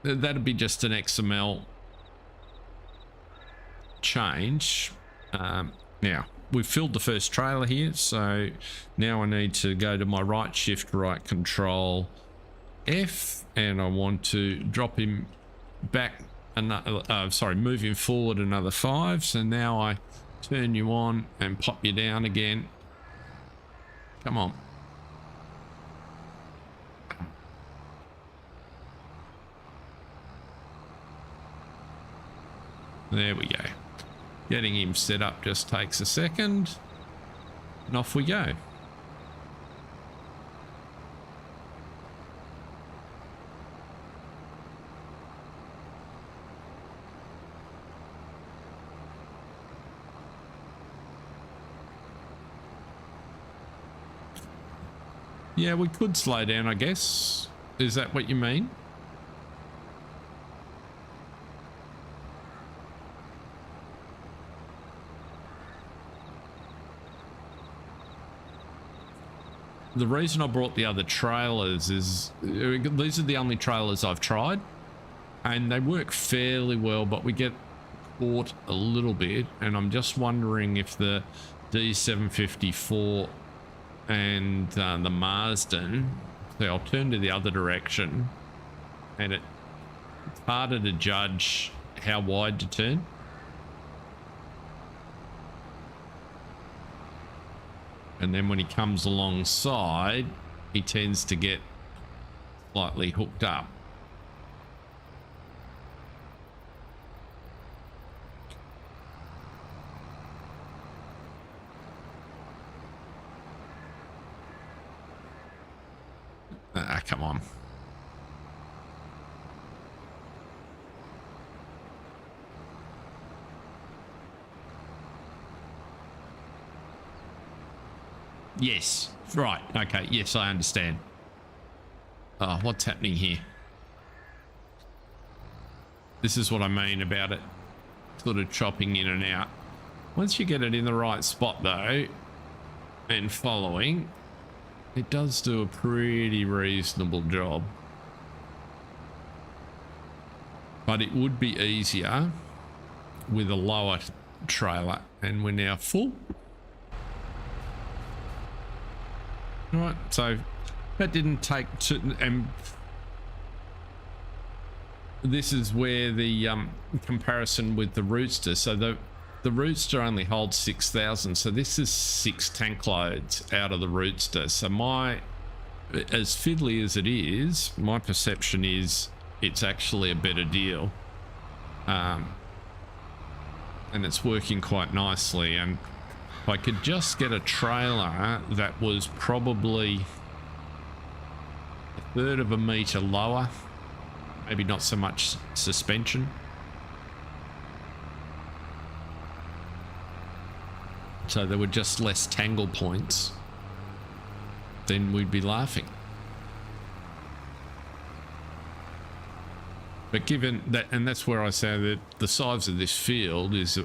that'd be just an XML change. Now we've filled the first trailer here, so now I need to go to my right shift, right control F, and I want to drop him back another, move him forward another 5. So now I turn you on and pop you down again. Come on. There we go. Getting him set up just takes a second, and off we go. Yeah, we could slow down, I guess. Is that what you mean? The reason I brought the other trailers is these are the only trailers I've tried, and they work fairly well, but we get caught a little bit, and I'm just wondering if the D754 and the Marsden, so I'll turn to the other direction, and it's harder to judge how wide to turn. And then when he comes alongside, he tends to get slightly hooked up. Come on. Yes, right, okay, yes, I understand. Oh, what's happening here? This is what I mean about it sort of chopping in and out. Once you get it in the right spot though, and following, it does do a pretty reasonable job. But it would be easier with a lower trailer, and we're now full. Right, so that didn't take to, and this is where the comparison with the Roadster. So the Roadster only holds 6,000, so this is 6 tank loads out of the Roadster. So as fiddly as it is, my perception is it's actually a better deal, and it's working quite nicely. And if I could just get a trailer that was probably 1/3 of a meter lower, maybe not so much suspension, so there were just less tangle points, then we'd be laughing. But given that, and that's where I say that the size of this field is,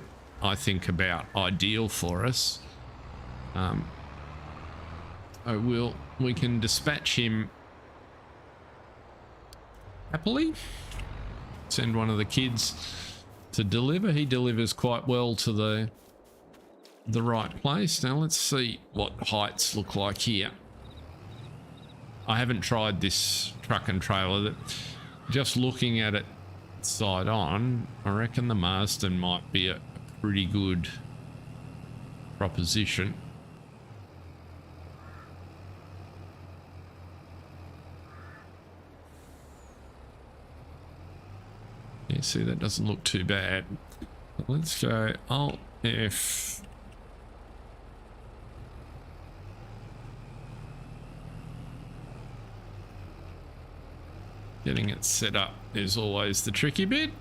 I think, about ideal for us. We can dispatch him happily. Send one of the kids to deliver. He delivers quite well to the right place. Now let's see what heights look like here. I haven't tried this truck and trailer. Just looking at it side on, I reckon the Marsden might be a pretty good proposition. Yeah, see, that doesn't look too bad. Let's go Alt F. Getting it set up is always the tricky bit.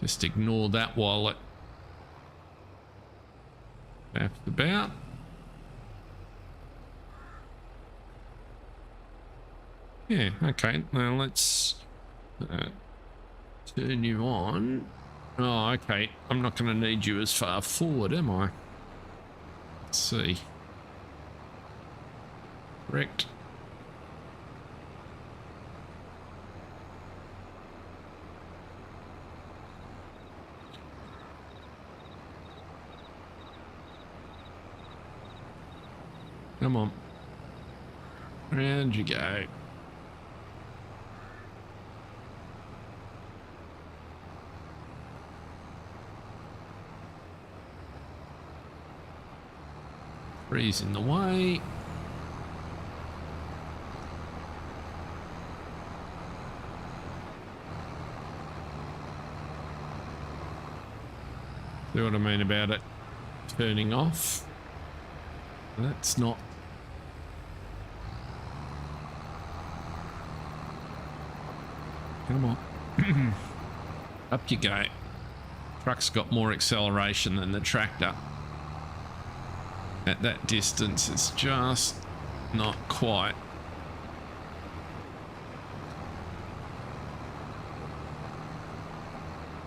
Just ignore that while it faffs about. Yeah, okay. Now let's turn you on. Oh, okay. I'm not going to need you as far forward, am I? Let's see. Correct. Come on. Round you go. Trees in the way. See what I mean about it turning off? That's not. Come on. Up you go. Truck's got more acceleration than the tractor. At that distance, it's just not quite.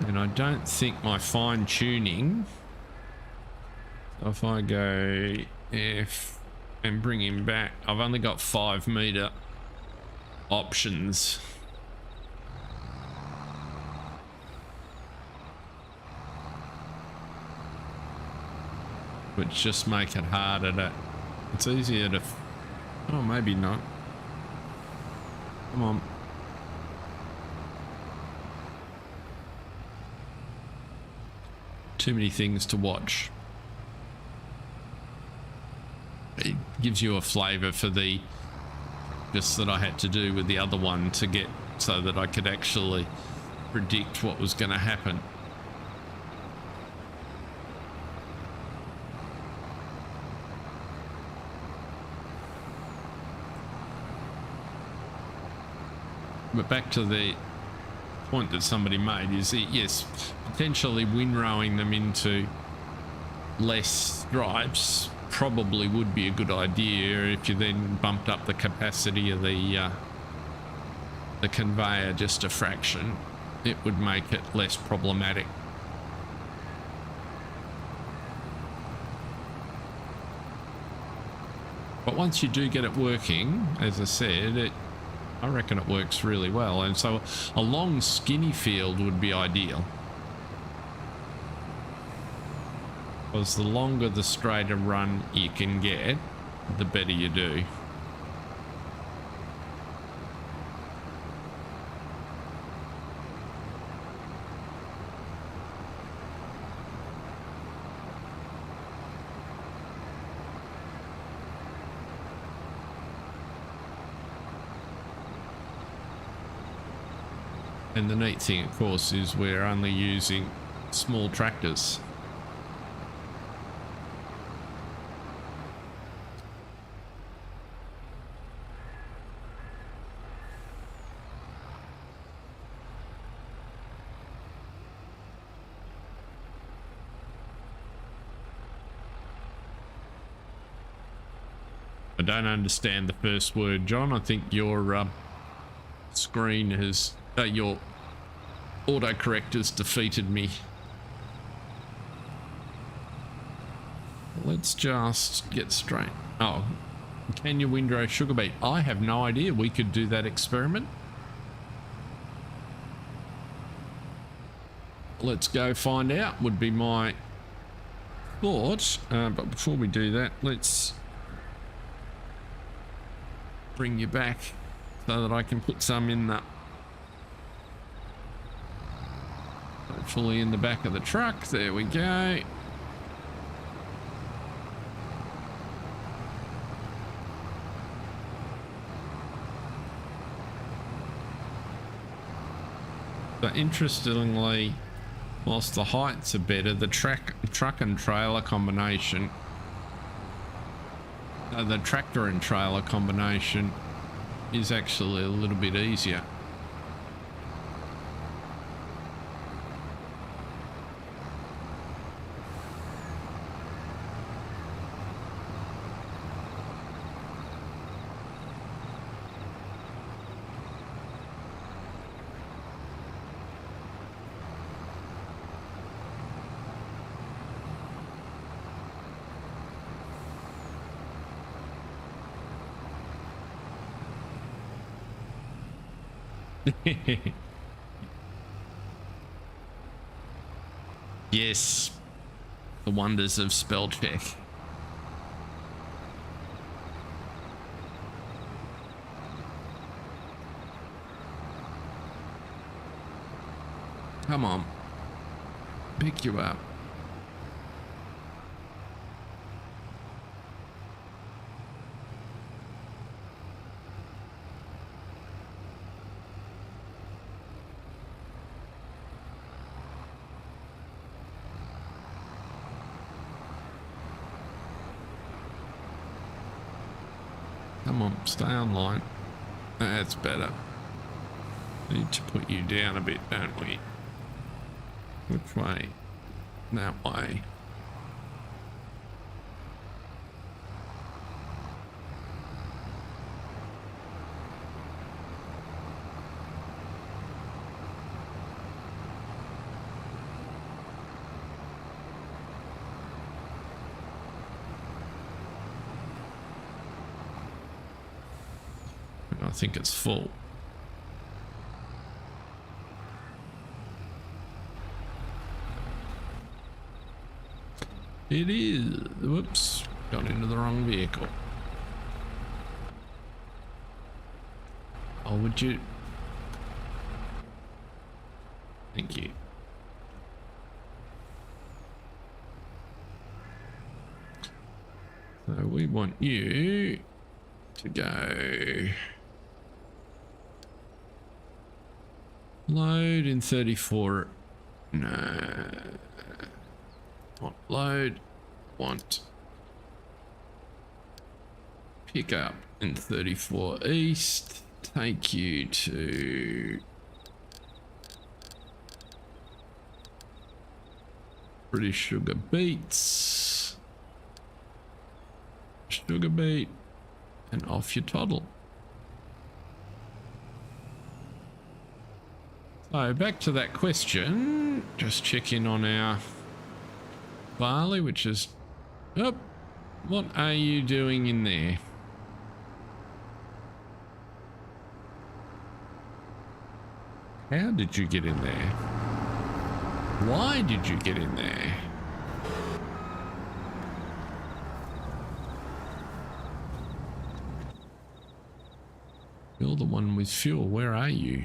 And I don't think my fine tuning, if I go F and bring him back, I've only got 5 meter options. Which just make it harder to, it's easier to, oh maybe not. Come on. Too many things to watch. It gives you a flavour for the just that I had to do with the other one to get so that I could actually predict what was going to happen. But back to the point that somebody made is that, yes, potentially windrowing them into less drives probably would be a good idea if you then bumped up the capacity of the conveyor just a fraction. It would make it less problematic. But once you do get it working, as I said, I reckon it works really well, and so a long skinny field would be ideal, because the longer the straighter run you can get, the better you do. And the neat thing, of course, is we're only using small tractors. I don't understand the first word, John. I think your screen has... your autocorrector's defeated me. Let's just get straight. Oh, can you windrow sugar beet? I have no idea. We could do that experiment. Let's go find out, would be my thought. But before we do that, let's bring you back so that I can put some in the hopefully in the back of the truck. There we go. But interestingly, whilst the heights are better, the truck and trailer combination, the tractor and trailer combination is actually a little bit easier. Yes, the wonders of spell check. Come on, pick you up. Come on, stay online. That's better. Need to put you down a bit, don't we? Which way? That way. I think it's full. It is. Whoops, got into the wrong vehicle. Oh, would you? Thank you. So we want you to go load in 34. No. Want load. Want pick up in 34 east. Take you to British Sugar Beets. Sugar beet. And off you toddle. So back to that question, just check in on our barley, which is, oh, what are you doing in there? How did you get in there? Why did you get in there? You're the one with fuel, where are you?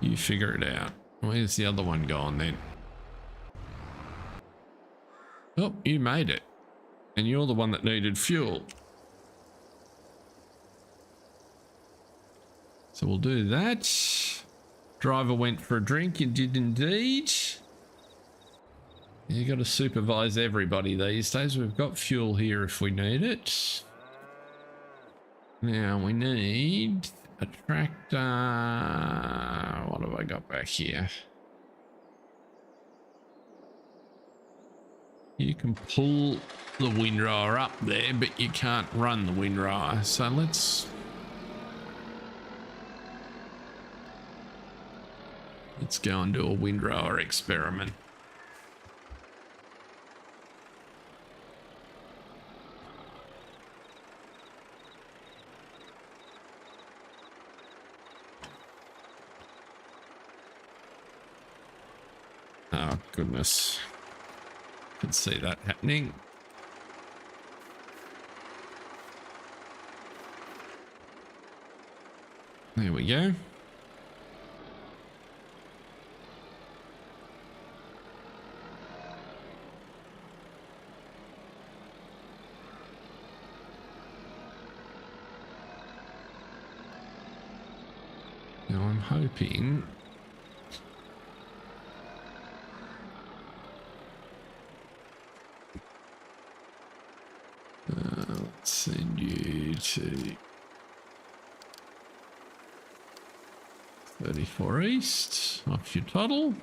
You figure it out. Where's the other one gone then? Oh, you made it. And you're the one that needed fuel. So we'll do that. Driver went for a drink. You did indeed. You got to supervise everybody these days. We've got fuel here if we need it. Now we need a tractor. What have I got back here? You can pull the windrower up there, but you can't run the windrower. So let's go and do a windrower experiment. Oh, goodness. Can see that happening. There we go. Now I'm hoping let's send you to 34 East off your toddle.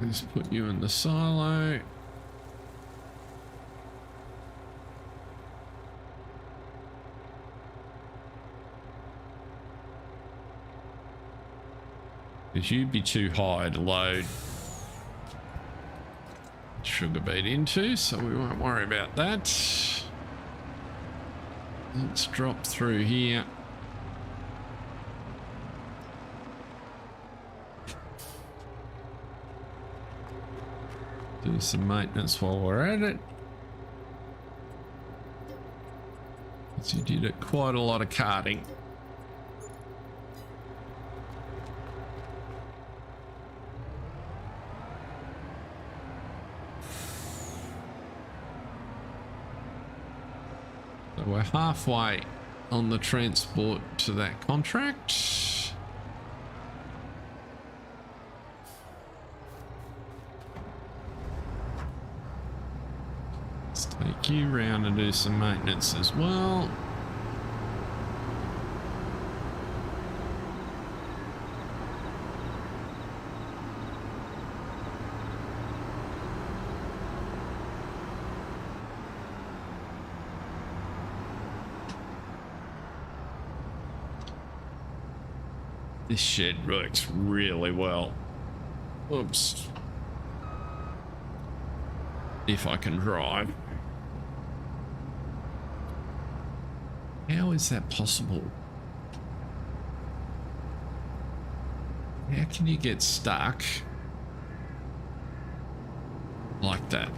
Let's put you in the silo. Because you'd be too high to load sugar beet into, so we won't worry about that. Let's drop through here. Do some maintenance while we're at it. Because you did quite a lot of carting. So we're halfway on the transport to that contract. Take you round and do some maintenance as well. This shed works really well. Oops. If I can drive. How is that possible? How can you get stuck like that?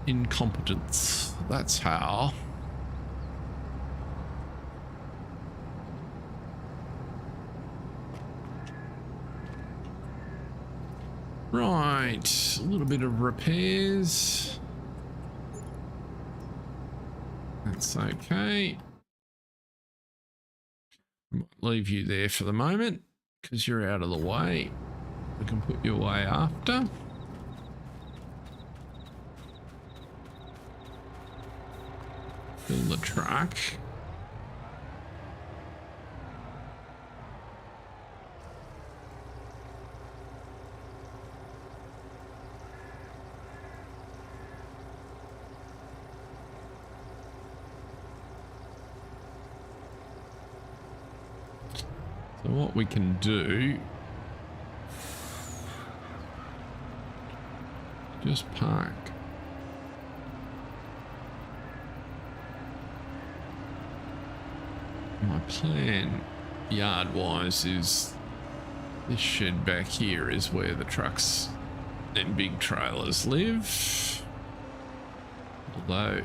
Incompetence. That's how. Right, a little bit of repairs. That's okay. I might leave you there for the moment because you're out of the way. We can put you away after. Fill the truck. So what we can do, just park. My plan, yard-wise, is this shed back here is where the trucks and big trailers live. Although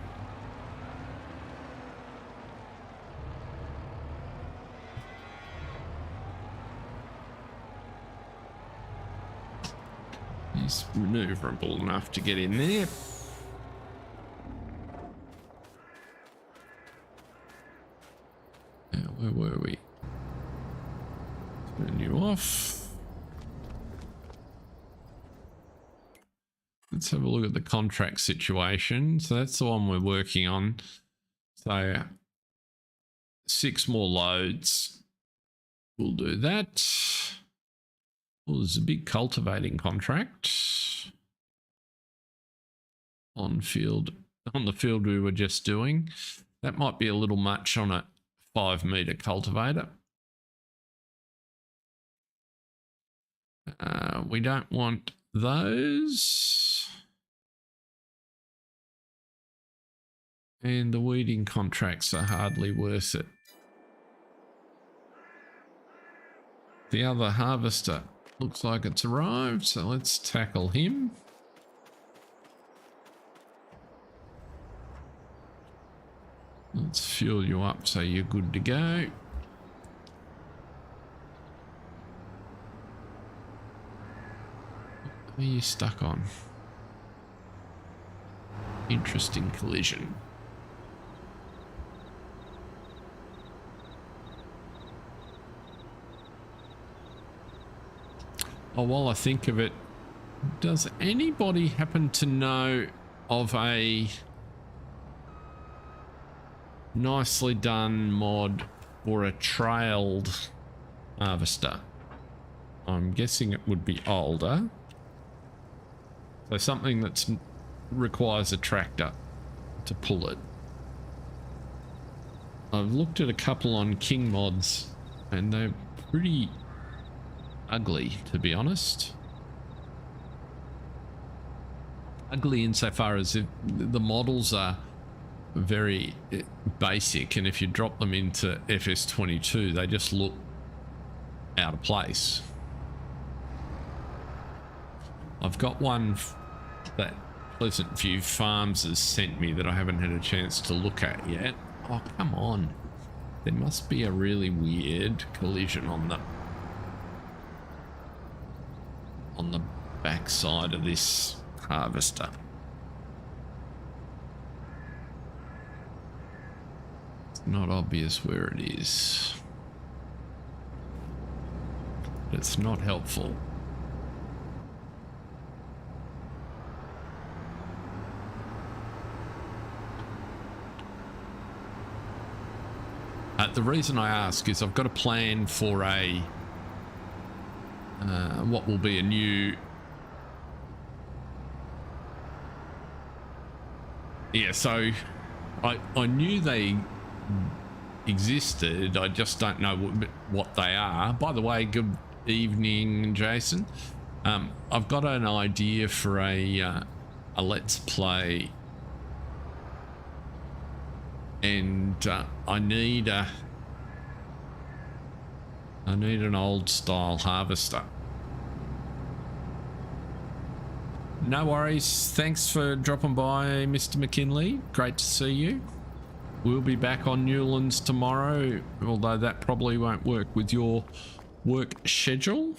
he's maneuverable enough to get in there. Now, where were we? Turn you off. Let's have a look at the contract situation. So that's the one we're working on. So 6 more loads. We'll do that. Well, there's a big cultivating contract on the field we were just doing. That might be a little much on a 5-meter cultivator. We don't want those. And the weeding contracts are hardly worth it. The other harvester looks like it's arrived, so let's tackle him. Let's fuel you up so you're good to go. What are you stuck on? Interesting collision. Oh, while I think of it, does anybody happen to know of a nicely done mod for a trailed harvester? I'm guessing it would be older. So something that requires a tractor to pull it. I've looked at a couple on King mods and they're pretty ugly, to be honest. Ugly insofar as if the models are very basic, and if you drop them into FS22 they just look out of place. I've got one that Pleasant View Farms has sent me that I haven't had a chance to look at yet. Oh, come on. There must be a really weird collision on the back side of this harvester. It's not obvious where it is. It's not helpful. The reason I ask is I've got a plan for a what will be a new, so I knew they existed, I just don't know what they are. By the way, good evening, Jason. I've got an idea for a let's play, and I need an old style harvester. No worries. Thanks for dropping by, Mr. McKinley. Great to see you. We'll be back on Newlands tomorrow, although that probably won't work with your work schedule.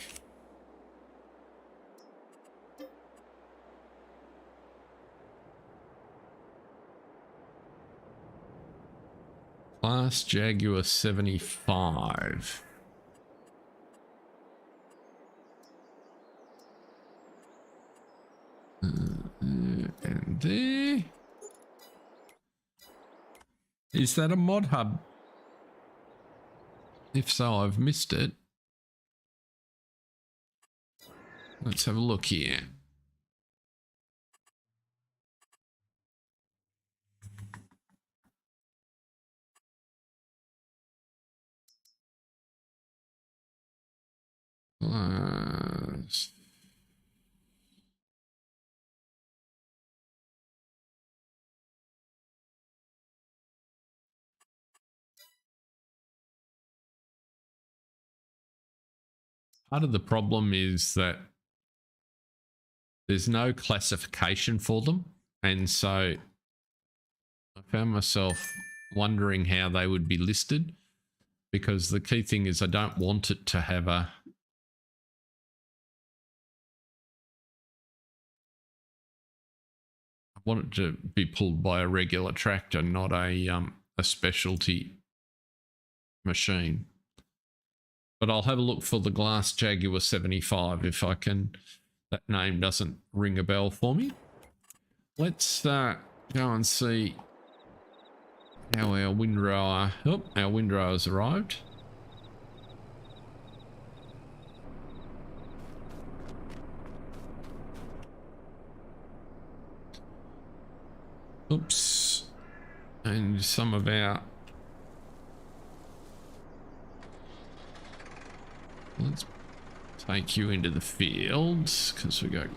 Class Jaguar 75. And there. Is that a mod hub? If so, I've missed it. Let's have a look here. Part of the problem is that there's no classification for them, and so I found myself wondering how they would be listed, because the key thing is I don't want it to have a I want it to be pulled by a regular tractor, not a specialty machine. But I'll have a look for the Glass Jaguar 75 if I can. That name doesn't ring a bell for me. Let's go and see how our windrower... Oh, our windrower's arrived. Oops. And some of our... Let's take you into the fields, because we got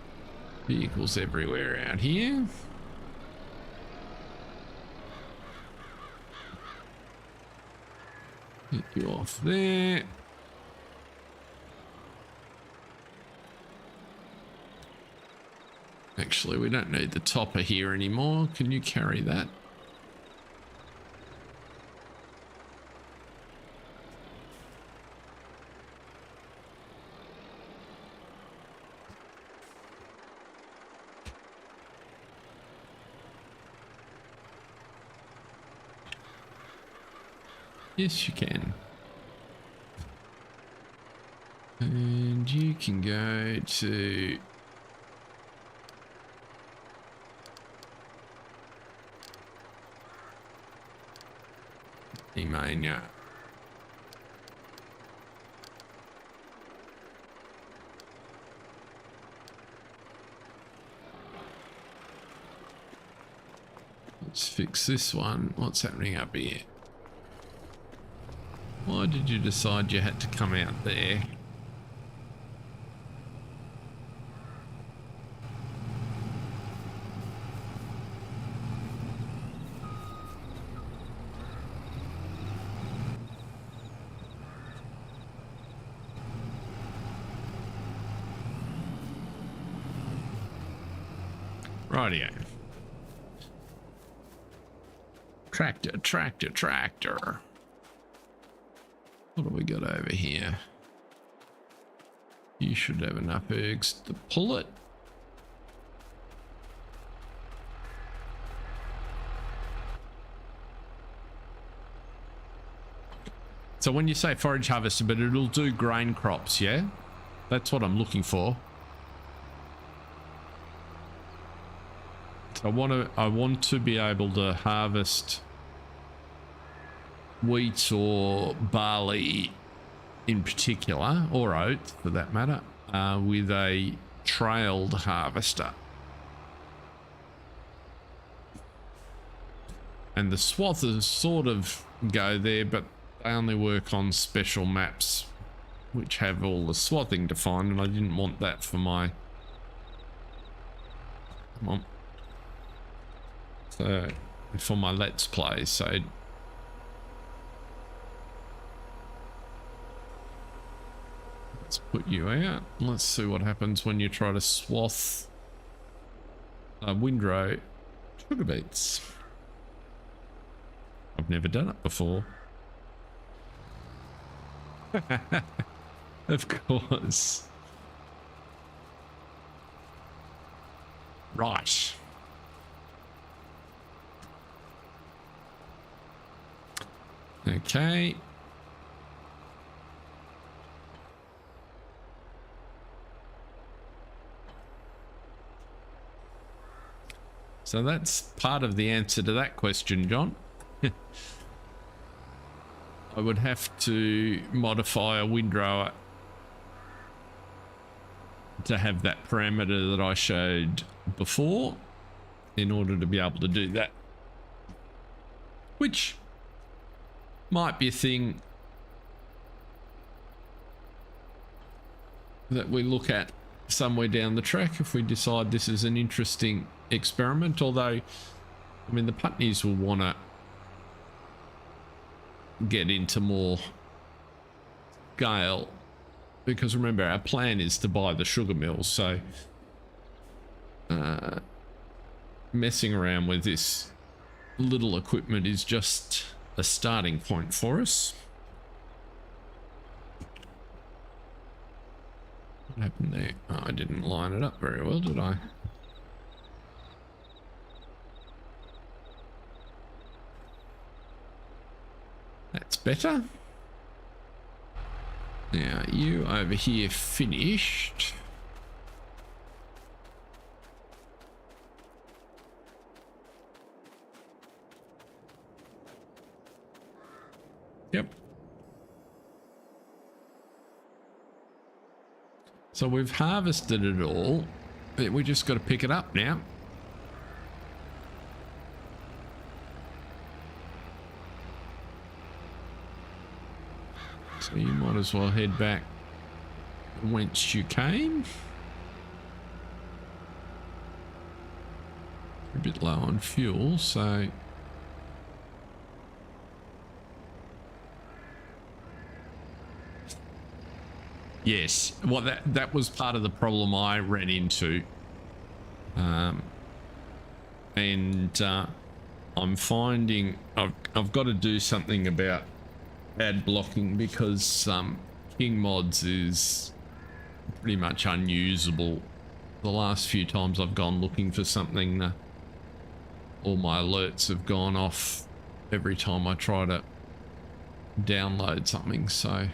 vehicles everywhere out here. Get you off there. Actually, we don't need the topper here anymore. Can you carry that? Yes, you can. And you can go to Emania. Let's fix this one. What's happening up here? Why did you decide you had to come out there? Rightio. Tractor, tractor, tractor. What do we got over here? You should have enough ergs to pull it. So when you say forage harvester, but it'll do grain crops, yeah? That's what I'm looking for. So I want to be able to harvest wheat or barley in particular, or oats for that matter, with a trailed harvester. And the swathers sort of go there, but they only work on special maps which have all the swathing defined, and I didn't want that for my... Come on. So, for my Let's Play, so... Let's put you out. Let's see what happens when you try to swath windrow sugar beets. I've never done it before. Of course. Right. Okay. So that's part of the answer to that question, John. I would have to modify a windrower to have that parameter that I showed before in order to be able to do that. Which might be a thing that we look at somewhere down the track if we decide this is an interesting experiment. Although, I mean, the Putneys will want to get into more scale, because remember, our plan is to buy the sugar mills, so messing around with this little equipment is just a starting point for us. What happened there? Oh, I didn't line it up very well, did I? That's better. Now, you over here finished. Yep. So we've harvested it all, but we just got to pick it up now. So you might as well head back whence you came. A bit low on fuel, so yes, well that was part of the problem I ran into, and I'm finding I've got to do something about ad blocking, because King Mods is pretty much unusable. The last few times I've gone looking for something, all my alerts have gone off every time I try to download something. So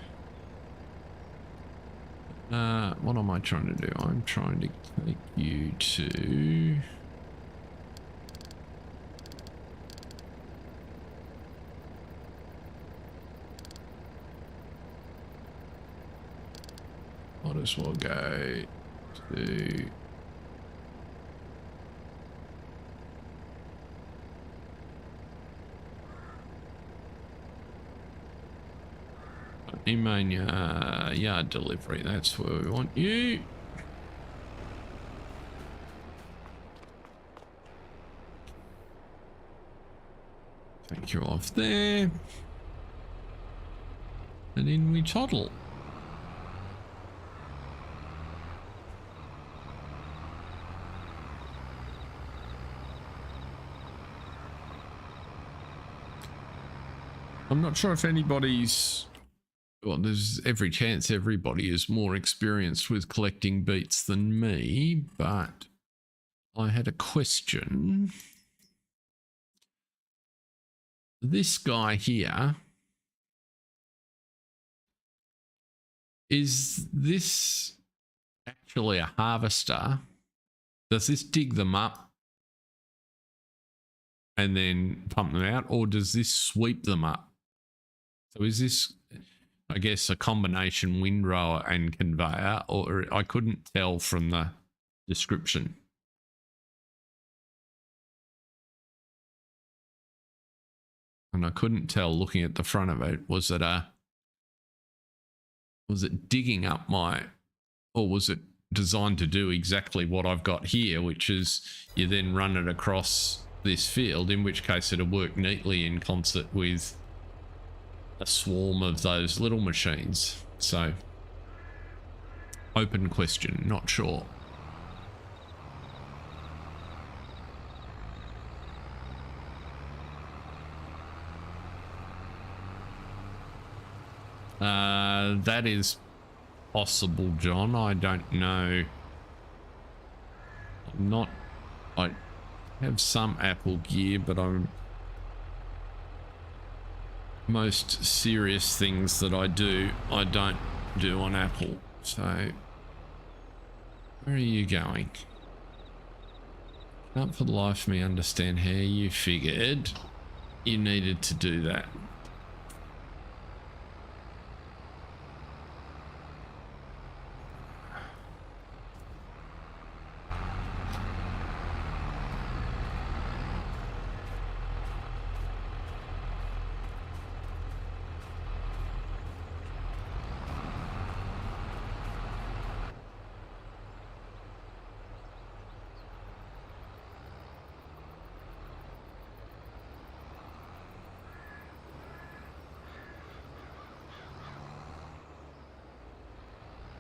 what am I trying to do? I'm trying to take you to might as well go to Emania yard delivery. That's where we want you. Take you off there. And in we toddle. I'm not sure if anybody's... Well, there's every chance everybody is more experienced with collecting beets than me, but I had a question. This guy here, is this actually a harvester? Does this dig them up and then pump them out, or does this sweep them up? So is this, I guess, a combination windrower and conveyor, or I couldn't tell from the description. And I couldn't tell looking at the front of it. Was it digging up my, or was it designed to do exactly what I've got here, which is you then run it across this field, in which case it'll work neatly in concert with a swarm of those little machines. So open question, not sure. That is possible, John. I don't know. I have some Apple gear, but most serious things that I don't do on Apple. So where are you going? Can't for the life of me understand how you figured you needed to do that.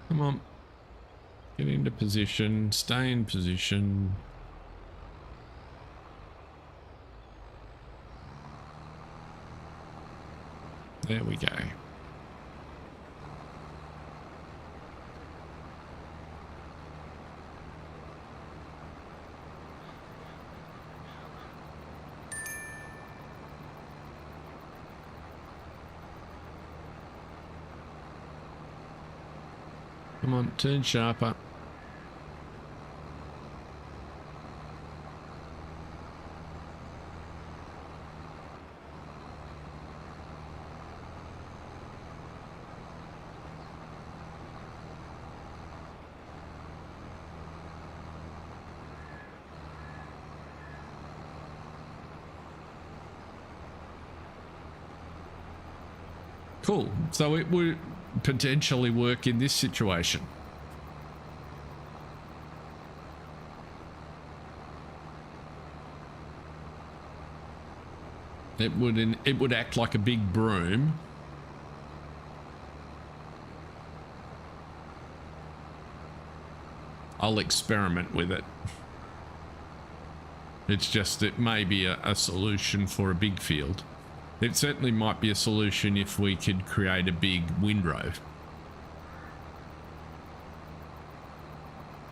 Come on, get into position, stay in position. There we go. Come on, turn sharper. Cool. So it would potentially work in this situation. It would act like a big broom. I'll experiment with it. It's just, it may be a solution for a big field. It certainly might be a solution if we could create a big windrow.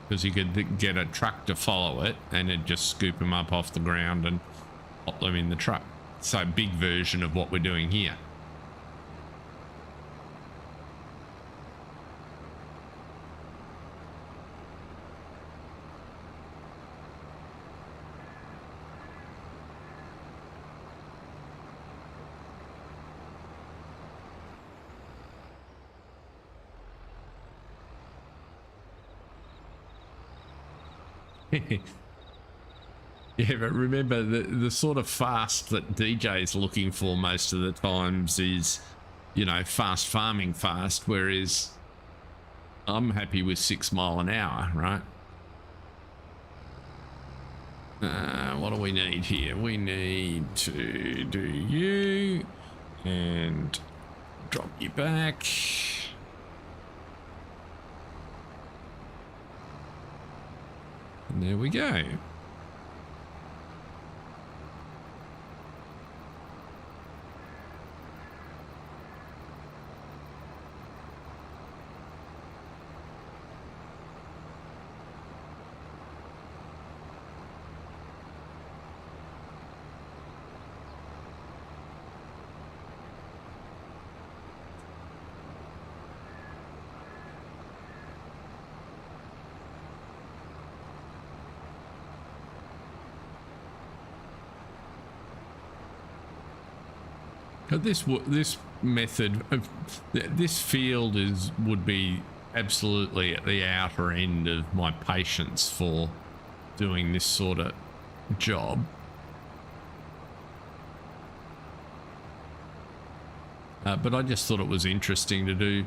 Because you could get a truck to follow it and it'd just scoop them up off the ground and pop them in the truck. So big version of what we're doing here. Yeah, but remember the sort of fast that DJ's looking for most of the times is, you know, fast farming fast, whereas I'm happy with 6 mile an hour, right? What do we need here? We need to do you and drop you back. And there we go. But this method of this field would be absolutely at the outer end of my patience for doing this sort of job. But I just thought it was interesting to do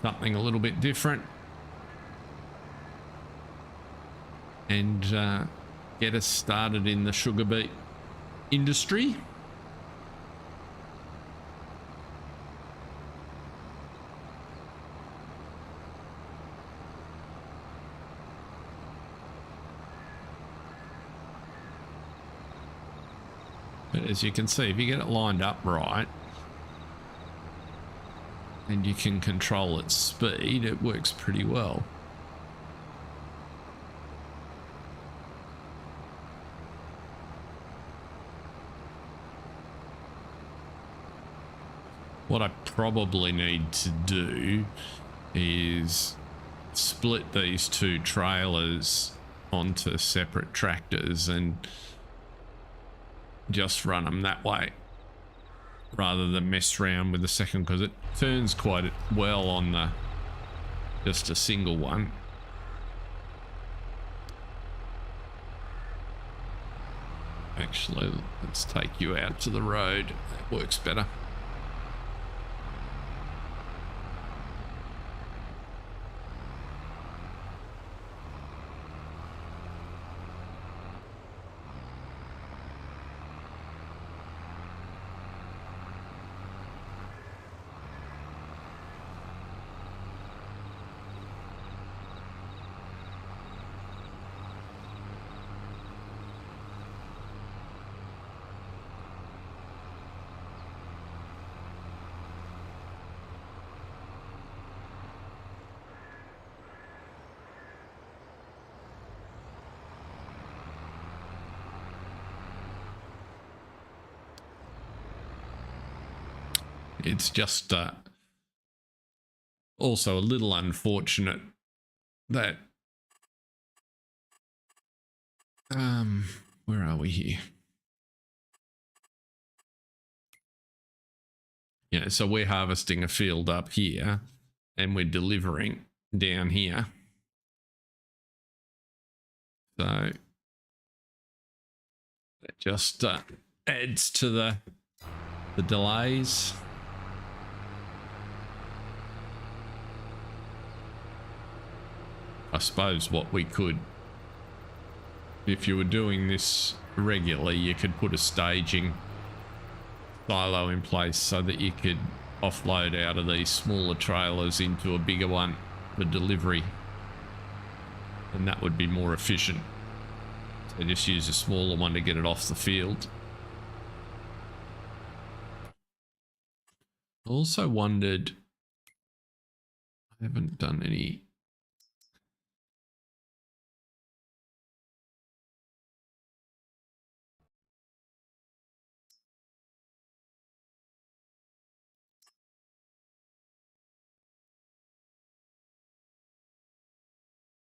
something a little bit different and get us started in the sugar beet industry. But as you can see, if you get it lined up right and you can control its speed, it works pretty well. What I probably need to do is split these two trailers onto separate tractors and just run them that way rather than mess around with the second, because it turns quite well on the just a single one. Actually, let's take you out to the road. That works better. It's just also a little unfortunate that where are we here? Yeah, so we're harvesting a field up here and we're delivering down here. So it just adds to the delays. I suppose what we could, if you were doing this regularly, you could put a staging silo in place so that you could offload out of these smaller trailers into a bigger one for delivery, and that would be more efficient. So just use a smaller one to get it off the field. I also wondered, I haven't done any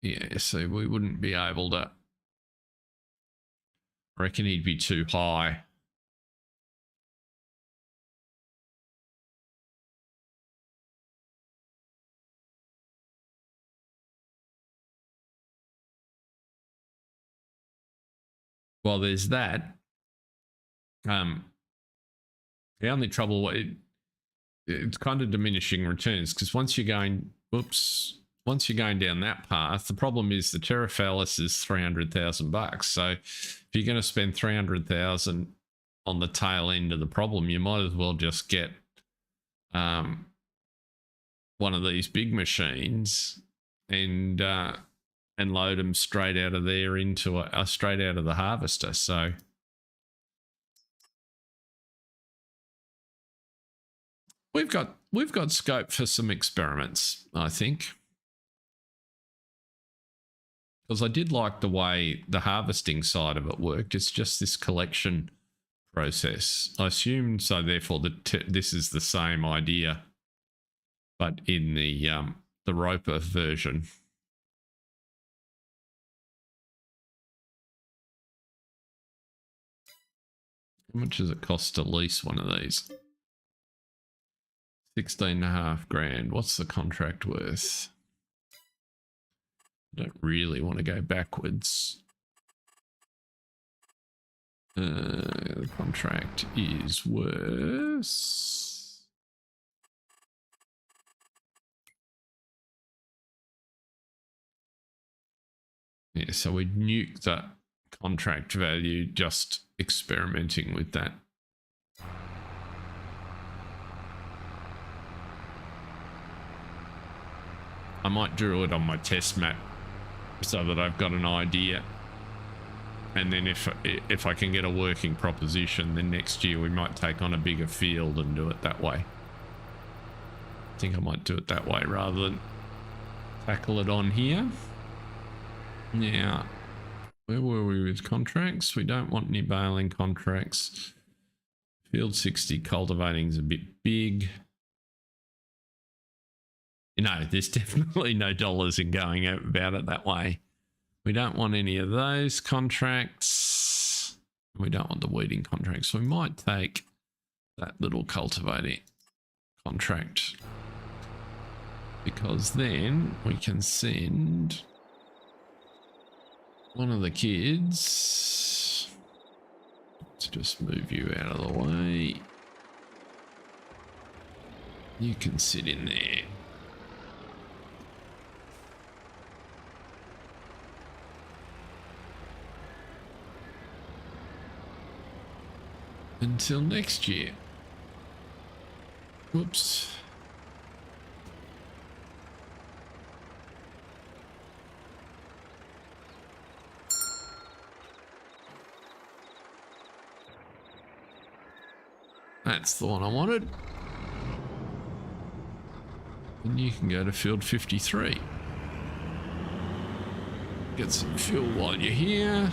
yeah, so we wouldn't be able to, I reckon he'd be too high. well, there's that. The only trouble, it's kind of diminishing returns, because once you're going down that path, the problem is the Terraphalis is $300,000. So if you're going to spend 300,000 on the tail end of the problem, you might as well just get one of these big machines and load them straight out of there into straight out of the harvester. So we've got scope for some experiments, I think. Because I did like the way the harvesting side of it worked. It's just this collection process. I assume so, therefore, this is the same idea, but in the Roper version. How much does it cost to lease one of these? 16.5 grand. What's the contract worth? I don't really want to go backwards. The contract is worth... Yeah, so we nuked that contract value just experimenting with that. I might draw it on my test map so that I've got an idea. And then if I can get a working proposition, then next year we might take on a bigger field and do it that way. I think I might do it that way rather than tackle it on here. Now, where were we with contracts? We don't want any baling contracts. Field 60 cultivating is a bit big. You know, there's definitely no dollars in going about it that way. We don't want any of those contracts. We don't want the weeding contracts. So we might take that little cultivating contract, because then we can send one of the kids. Let's just move you out of the way. You can sit in there. Until next year. Whoops. That's the one I wanted. And you can go to field 53. Get some fuel while you're here.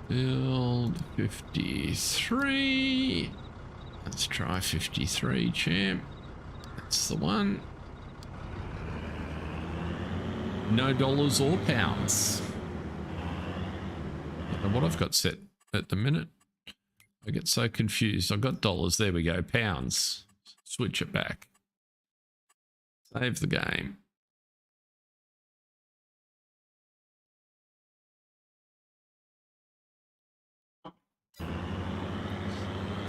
Build 53. Let's try 53, champ. That's the one. No dollars or pounds. I don't know what I've got set at the minute. I get so confused. I've got dollars. There we go. Pounds. Switch it back. Save the game.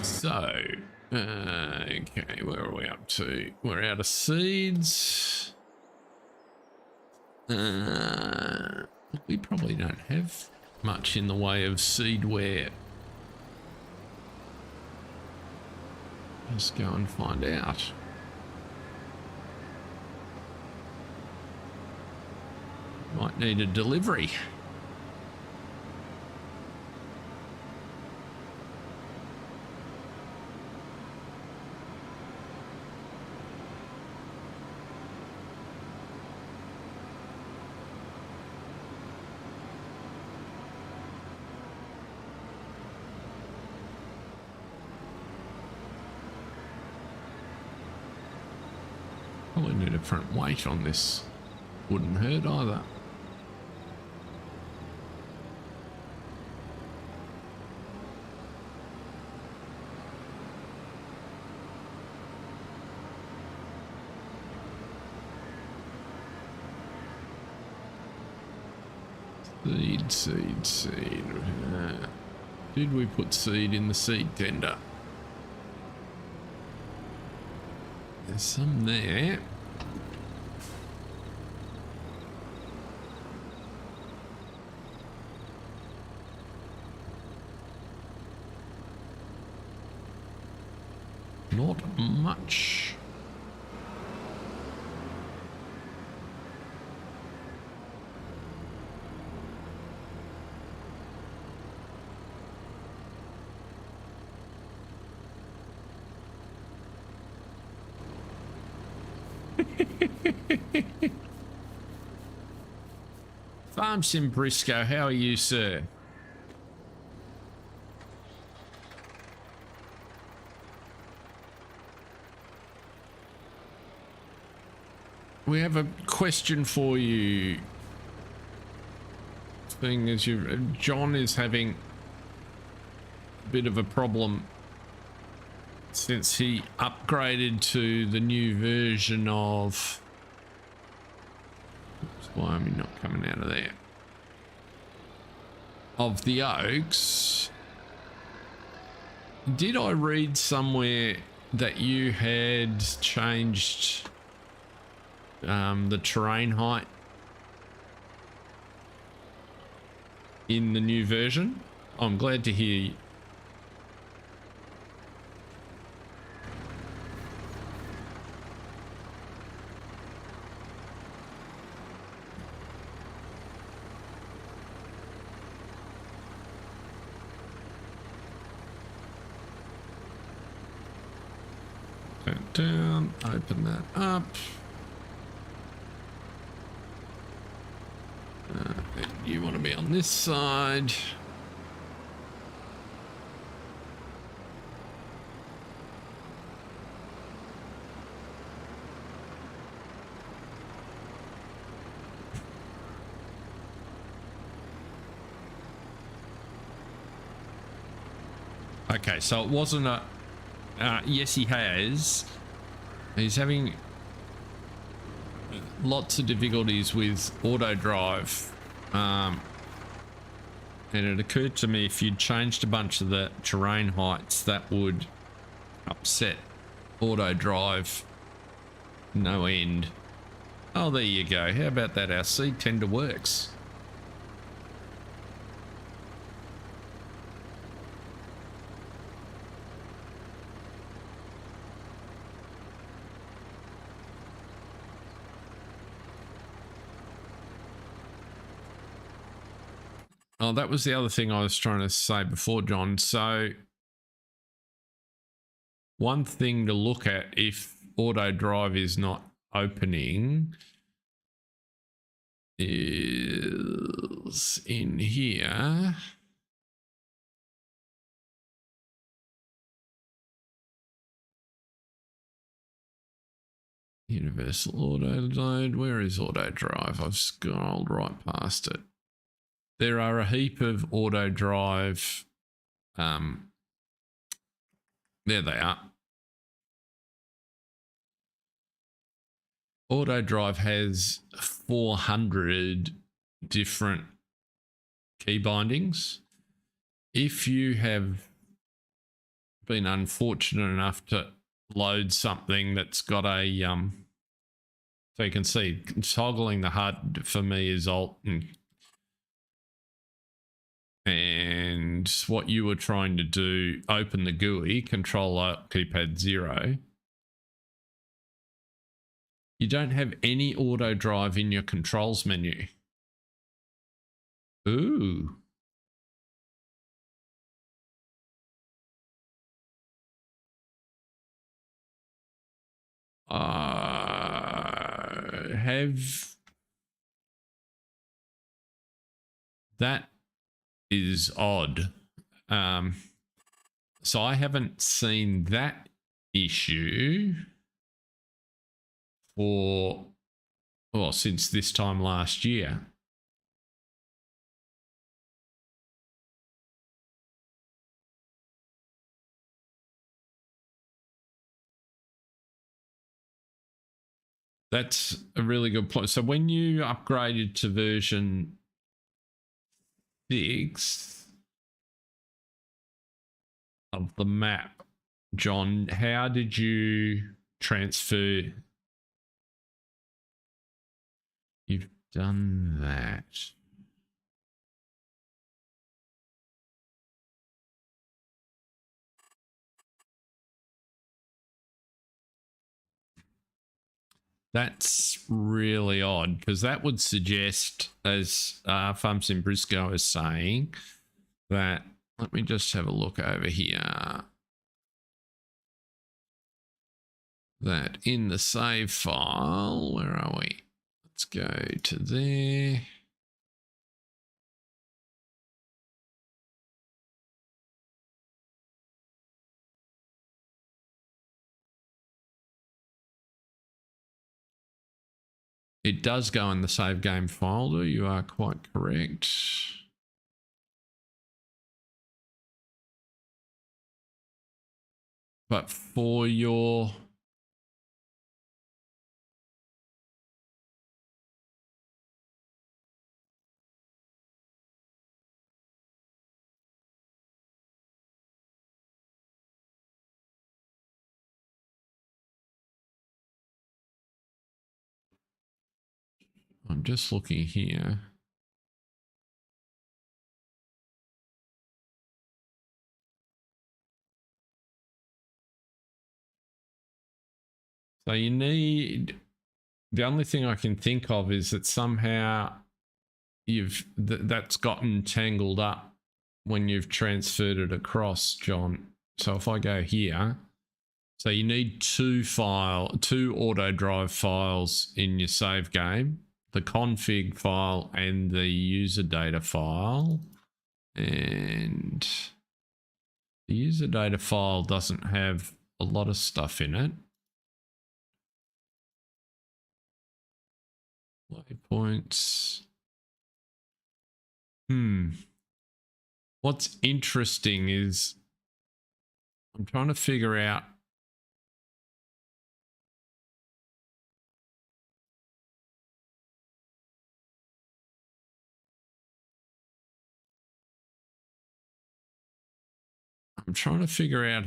So, okay, where are we up to? We're out of seeds. We probably don't have much in the way of seedware. Let's go and find out. Might need a delivery. Probably need a different weight on this. Wouldn't hurt either. Seed. Did we put seed in the seed tender? There's some there. Not much. Farm Sim Brisco, how are you, sir? We have a question for you. Thing is, John is having a bit of a problem since he upgraded to the new version of. Why am I not coming out of there? Of the Oaks. Did I read somewhere that you had changed the terrain height in the new version? I'm glad to hear. That down, open that up. You want to be on this side. Okay, so it wasn't a... yes, he has. He's having lots of difficulties with auto drive. And it occurred to me if you'd changed a bunch of the terrain heights, that would upset auto drive no end. Oh, there you go. How about that? Our seed tender works. Oh, that was the other thing I was trying to say before, John. So one thing to look at if auto drive is not opening is in here. Universal auto load. Where is auto drive? I've scrolled right past it. There are a heap of auto drive. There they are. Auto drive has 400 different key bindings. If you have been unfortunate enough to load something that's got a so you can see toggling the HUD for me is Alt and what you were trying to do, open the GUI, Control Alt keypad 0. You don't have any auto drive in your controls menu. Ooh. Have that is odd. So I haven't seen that issue for, well, since this time last year. That's a really good point. So when you upgraded to version 1/6 of the map. John, how did you transfer? You've done that. That's really odd, because that would suggest, as Farm Sim Brisco is saying, that, let me just have a look over here, that in the save file, where are we? Let's go to there. It does go in the save game folder. You are quite correct. But for your... I'm just looking here. So you need... The only thing I can think of is that somehow that's gotten tangled up when you've transferred it across, John. So if I go here, so you need two auto drive files in your save game, the config file and the user data file. And the user data file doesn't have a lot of stuff in it. Waypoints. What's interesting is I'm trying to figure out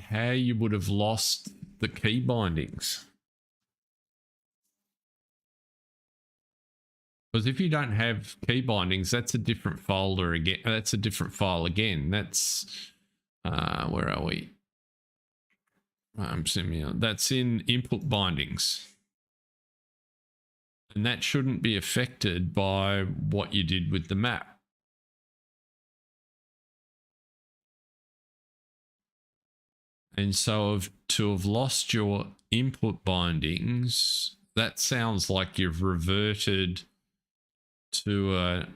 how you would have lost the key bindings. Because if you don't have key bindings, that's a different folder again. That's a different file again. That's where are we? That's in input bindings. And that shouldn't be affected by what you did with the map. And so to have lost your input bindings, that sounds like you've reverted to an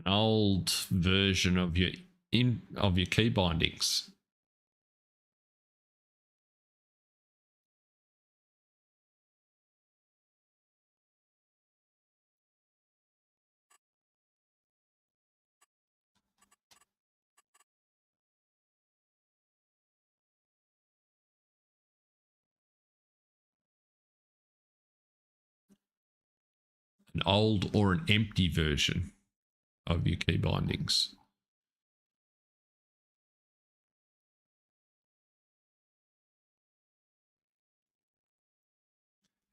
old version of your key bindings. An old or an empty version of your key bindings.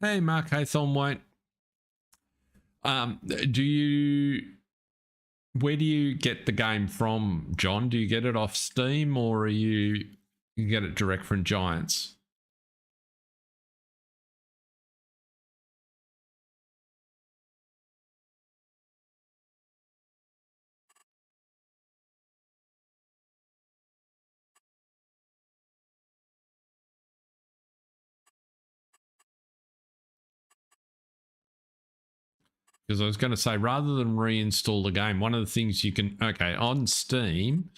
Hey, Mark Haythorne, where do you get the game from, John? Do you get it off Steam, or you get it direct from Giants? Because I was going to say, rather than reinstall the game, one of the things you can, on Steam,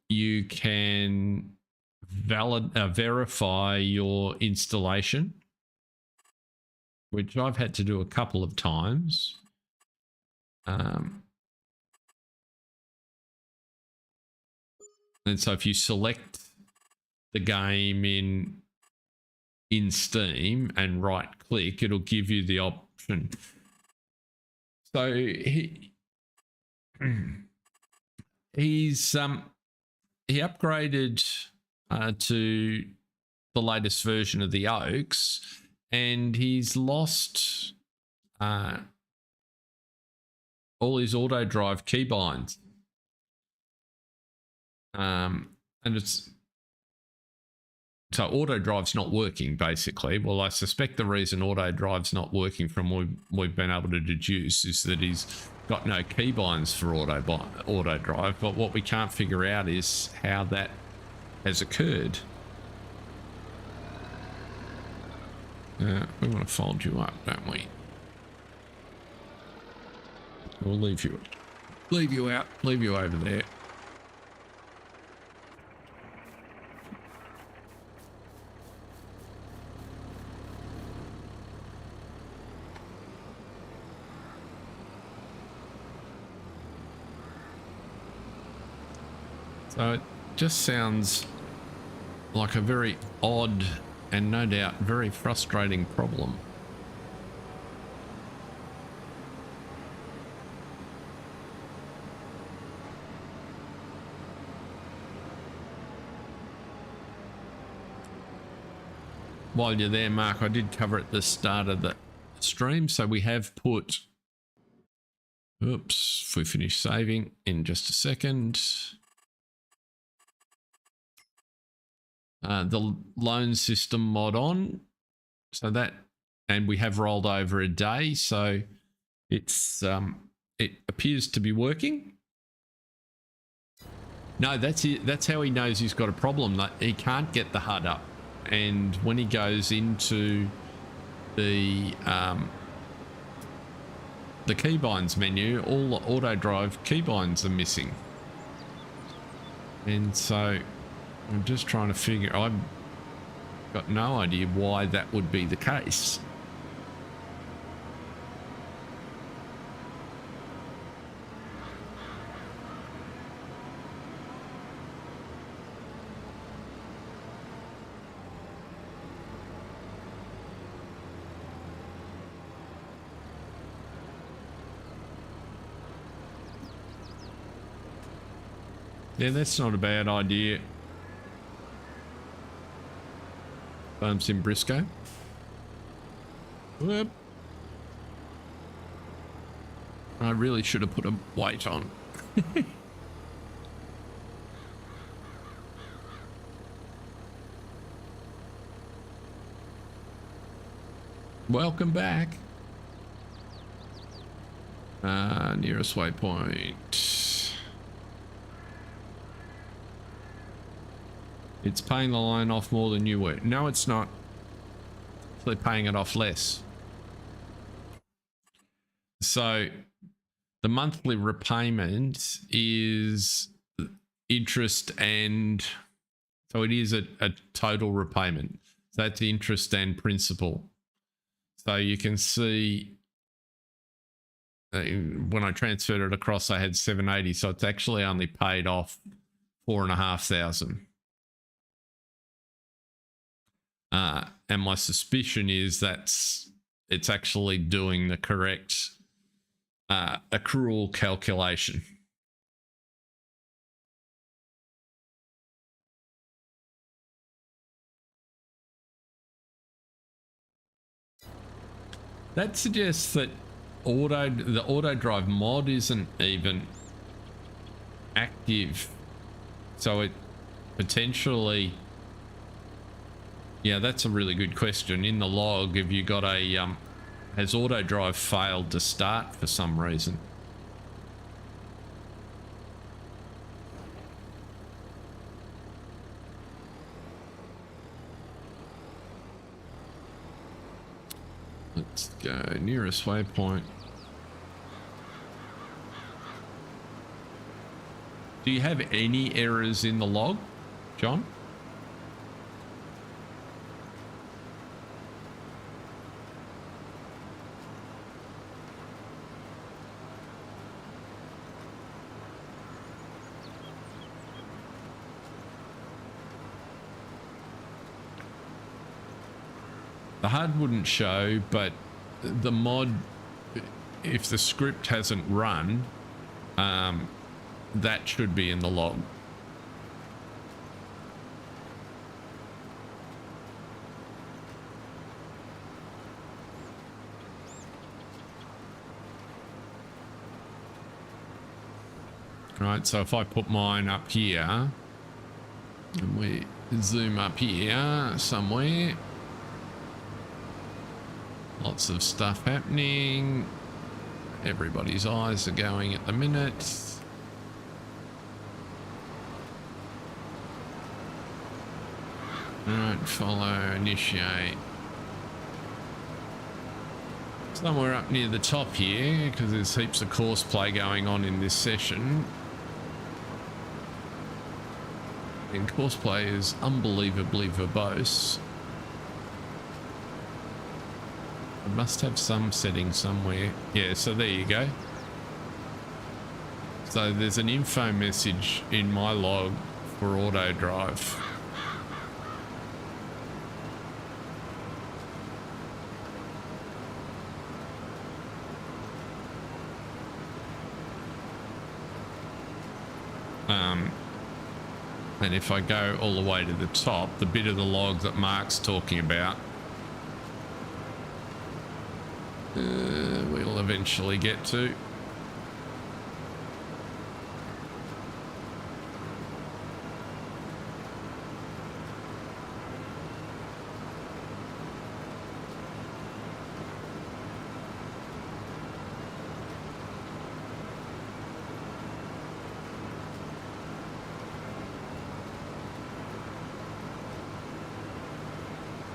you can verify your installation, which I've had to do a couple of times. And so if you select the game in Steam and right click, it'll give you the option. So he's he upgraded to the latest version of the Oaks, and he's lost all his auto drive keybinds. And it's so auto drive's not working basically. Well, I suspect the reason auto drive's not working from what we've been able to deduce is that he's got no keybinds for auto drive, but what we can't figure out is how that has occurred. We want to fold you up, don't we? We'll leave you over there. So it just sounds like a very odd and no doubt very frustrating problem. While you're there, Mark, I did cover at the start of the stream, so we have put, oops, if we finish saving in just a second, the loan system mod on, so that, and we have rolled over a day, so it's it appears to be working. No, that's it. That's how he knows he's got a problem. That he can't get the HUD up, and when he goes into the keybinds menu, all the auto drive keybinds are missing, and so I'm just trying to figure. I've got no idea why that would be the case. Yeah, that's not a bad idea. Farm Sim Brisco. Whoop. I really should have put a weight on. Welcome back. Nearest waypoint. It's paying the loan off more than you were. No, it's not. They're paying it off less. So the monthly repayment is interest, and so it is a total repayment. So that's interest and principal. So you can see when I transferred it across, I had 780. So it's actually only paid off 4,500. And my suspicion is it's actually doing the correct accrual calculation. That suggests that the auto drive mod isn't even active, so it potentially. Yeah, that's a really good question. In the log, have you got a has auto drive failed to start for some reason? Let's go nearest waypoint. Do you have any errors in the log, John? The HUD wouldn't show, but the mod, if the script hasn't run, that should be in the log. Right, so if I put mine up here and we zoom up here somewhere, lots of stuff happening. Everybody's eyes are going at the minute. Right, follow, initiate. Somewhere up near the top here, because there's heaps of course play going on in this session. And courseplay is unbelievably verbose. I must have some setting somewhere. Yeah, so there you go. So there's an info message in my log for autodrive. And if I go all the way to the top, the bit of the log that Mark's talking about, we'll eventually get to.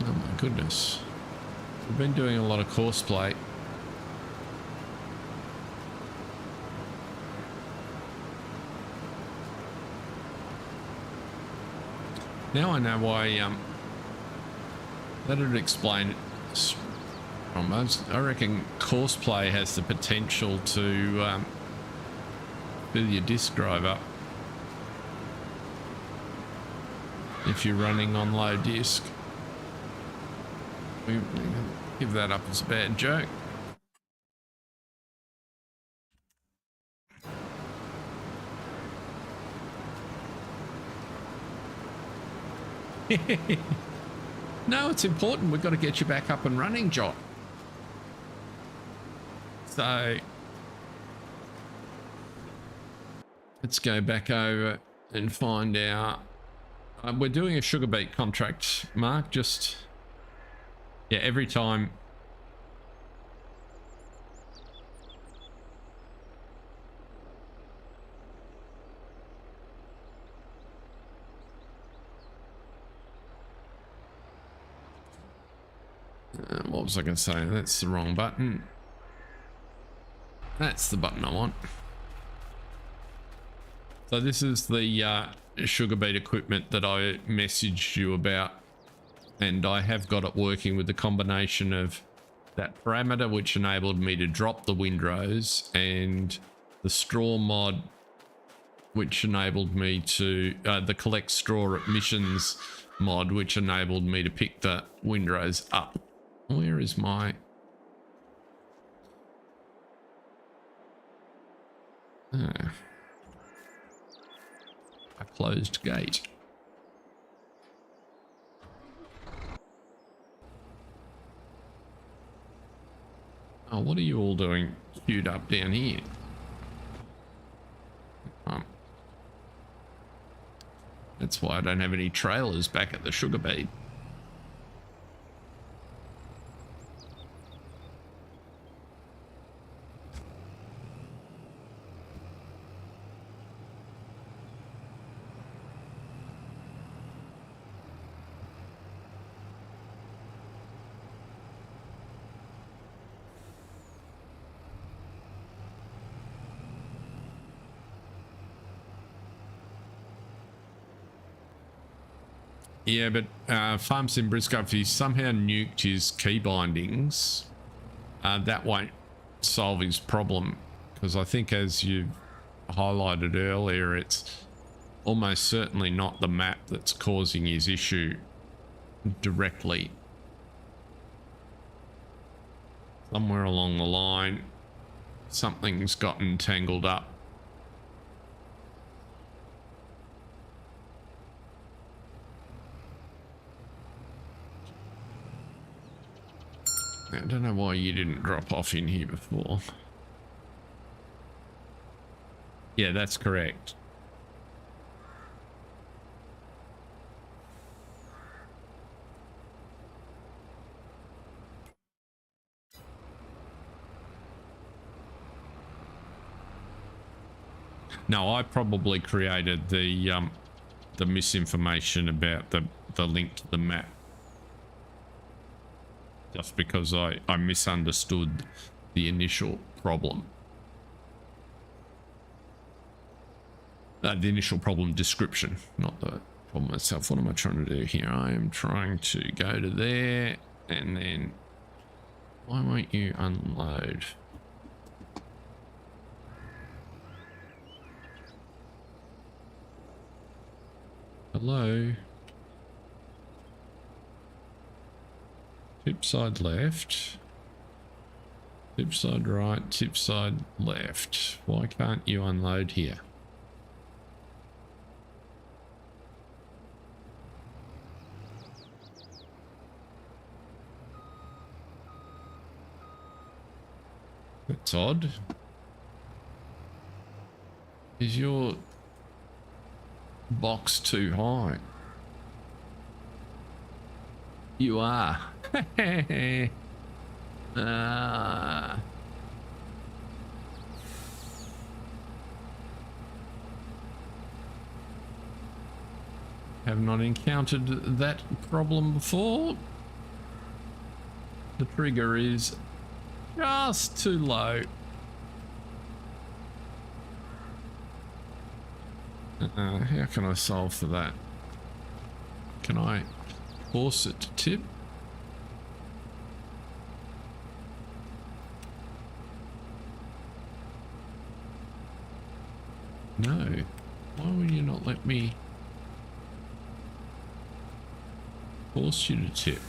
Oh my goodness. We've been doing a lot of course play. Now I know why, that would explain it. I reckon course play has the potential to fill your disk drive up if you're running on low disk. We give that up as a bad joke. No, it's important. We've got to get you back up and running, John. So let's go back over and find out. We're doing a sugar beet contract, Mark. Just, yeah, every time. What was I going to say? That's the wrong button. That's the button I want. So this is the sugar beet equipment that I messaged you about, and I have got it working with the combination of that parameter which enabled me to drop the windrows and the straw mod which enabled me to the collect straw emissions mod which enabled me to pick the windrows up. Where is my a closed gate? Oh, what are you all doing queued up down here? That's why I don't have any trailers back at the sugar beet. Yeah, but Farm Sim Brisco, if he somehow nuked his key bindings, that won't solve his problem, because I think, as you highlighted earlier, it's almost certainly not the map that's causing his issue directly. Somewhere along the line, something's gotten tangled up. I don't know why you didn't drop off in here before. Yeah, that's correct. No, I probably created the misinformation about the link to the map. Just because I misunderstood the initial problem. The initial problem description, not the problem itself. What am I trying to do here? I am trying to go to there and then... Why won't you unload? Hello? Tip side left. Tip side right, tip side left. Why can't you unload here? That's odd. Is your box too high? You are. Have not encountered that problem before. The trigger is just too low. How can I solve for that? Can I force it to tip? No. Why would you not let me force you to tip?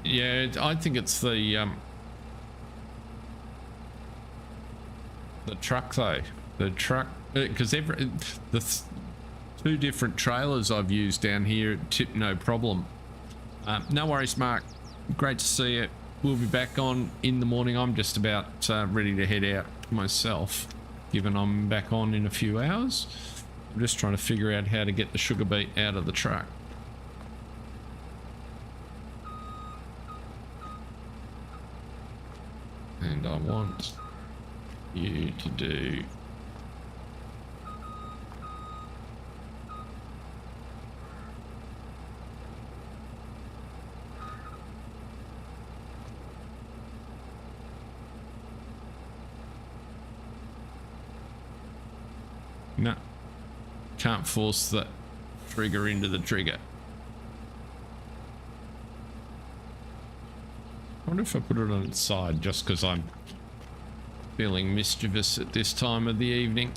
Yeah, I think it's the truck though. The truck, because the two different trailers I've used down here tip no problem. No worries, Mark. Great to see you. We'll be back on in the morning. I'm just about ready to head out myself, given I'm back on in a few hours. I'm just trying to figure out how to get the sugar beet out of the truck. And I want you to do no, can't force the trigger into the trigger. I wonder if I put it on its side just because I'm feeling mischievous at this time of the evening.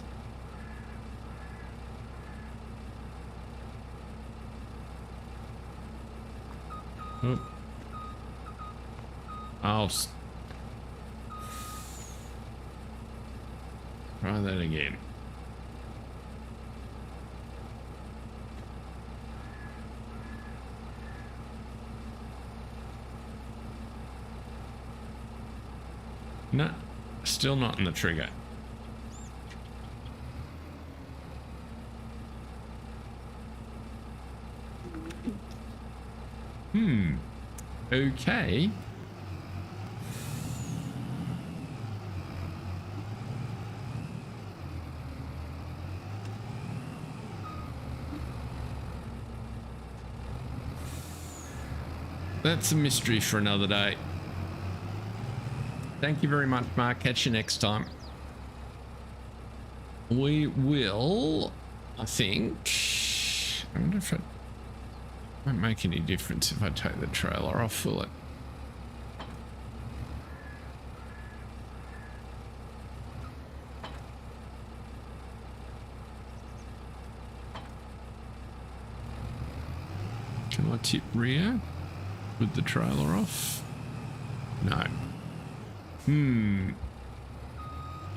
Oh. I'll try that again. No, still not in the trigger. Okay. That's a mystery for another day. Thank you very much, Mark. Catch you next time. We will, I think. I wonder if it won't make any difference if I take the trailer off, will it? Can I tip rear with the trailer off? No.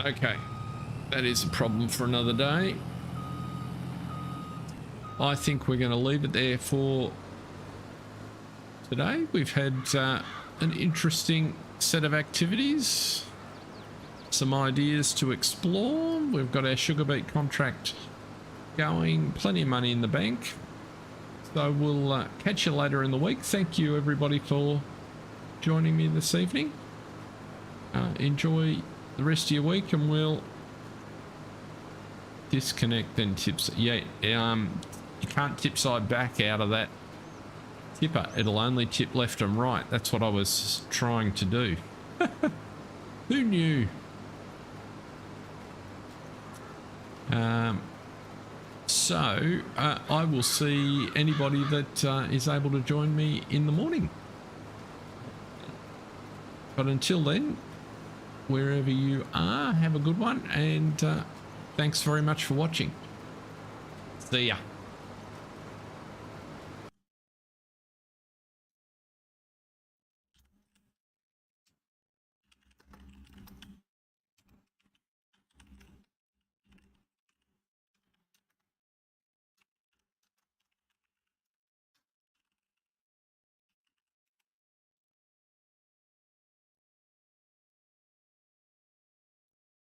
Okay. That is a problem for another day. I think we're going to leave it there for today. We've had an interesting set of activities, some ideas to explore. We've got our sugar beet contract going, plenty of money in the bank. So we'll catch you later in the week. Thank you everybody for joining me this evening. Enjoy the rest of your week, and we'll disconnect then tips. Yeah, you can't tip side back out of that tipper. It'll only tip left and right. That's what I was trying to do. Who knew? So I will see anybody that is able to join me in the morning. But until then, wherever you are, have a good one, and thanks very much for watching. See ya.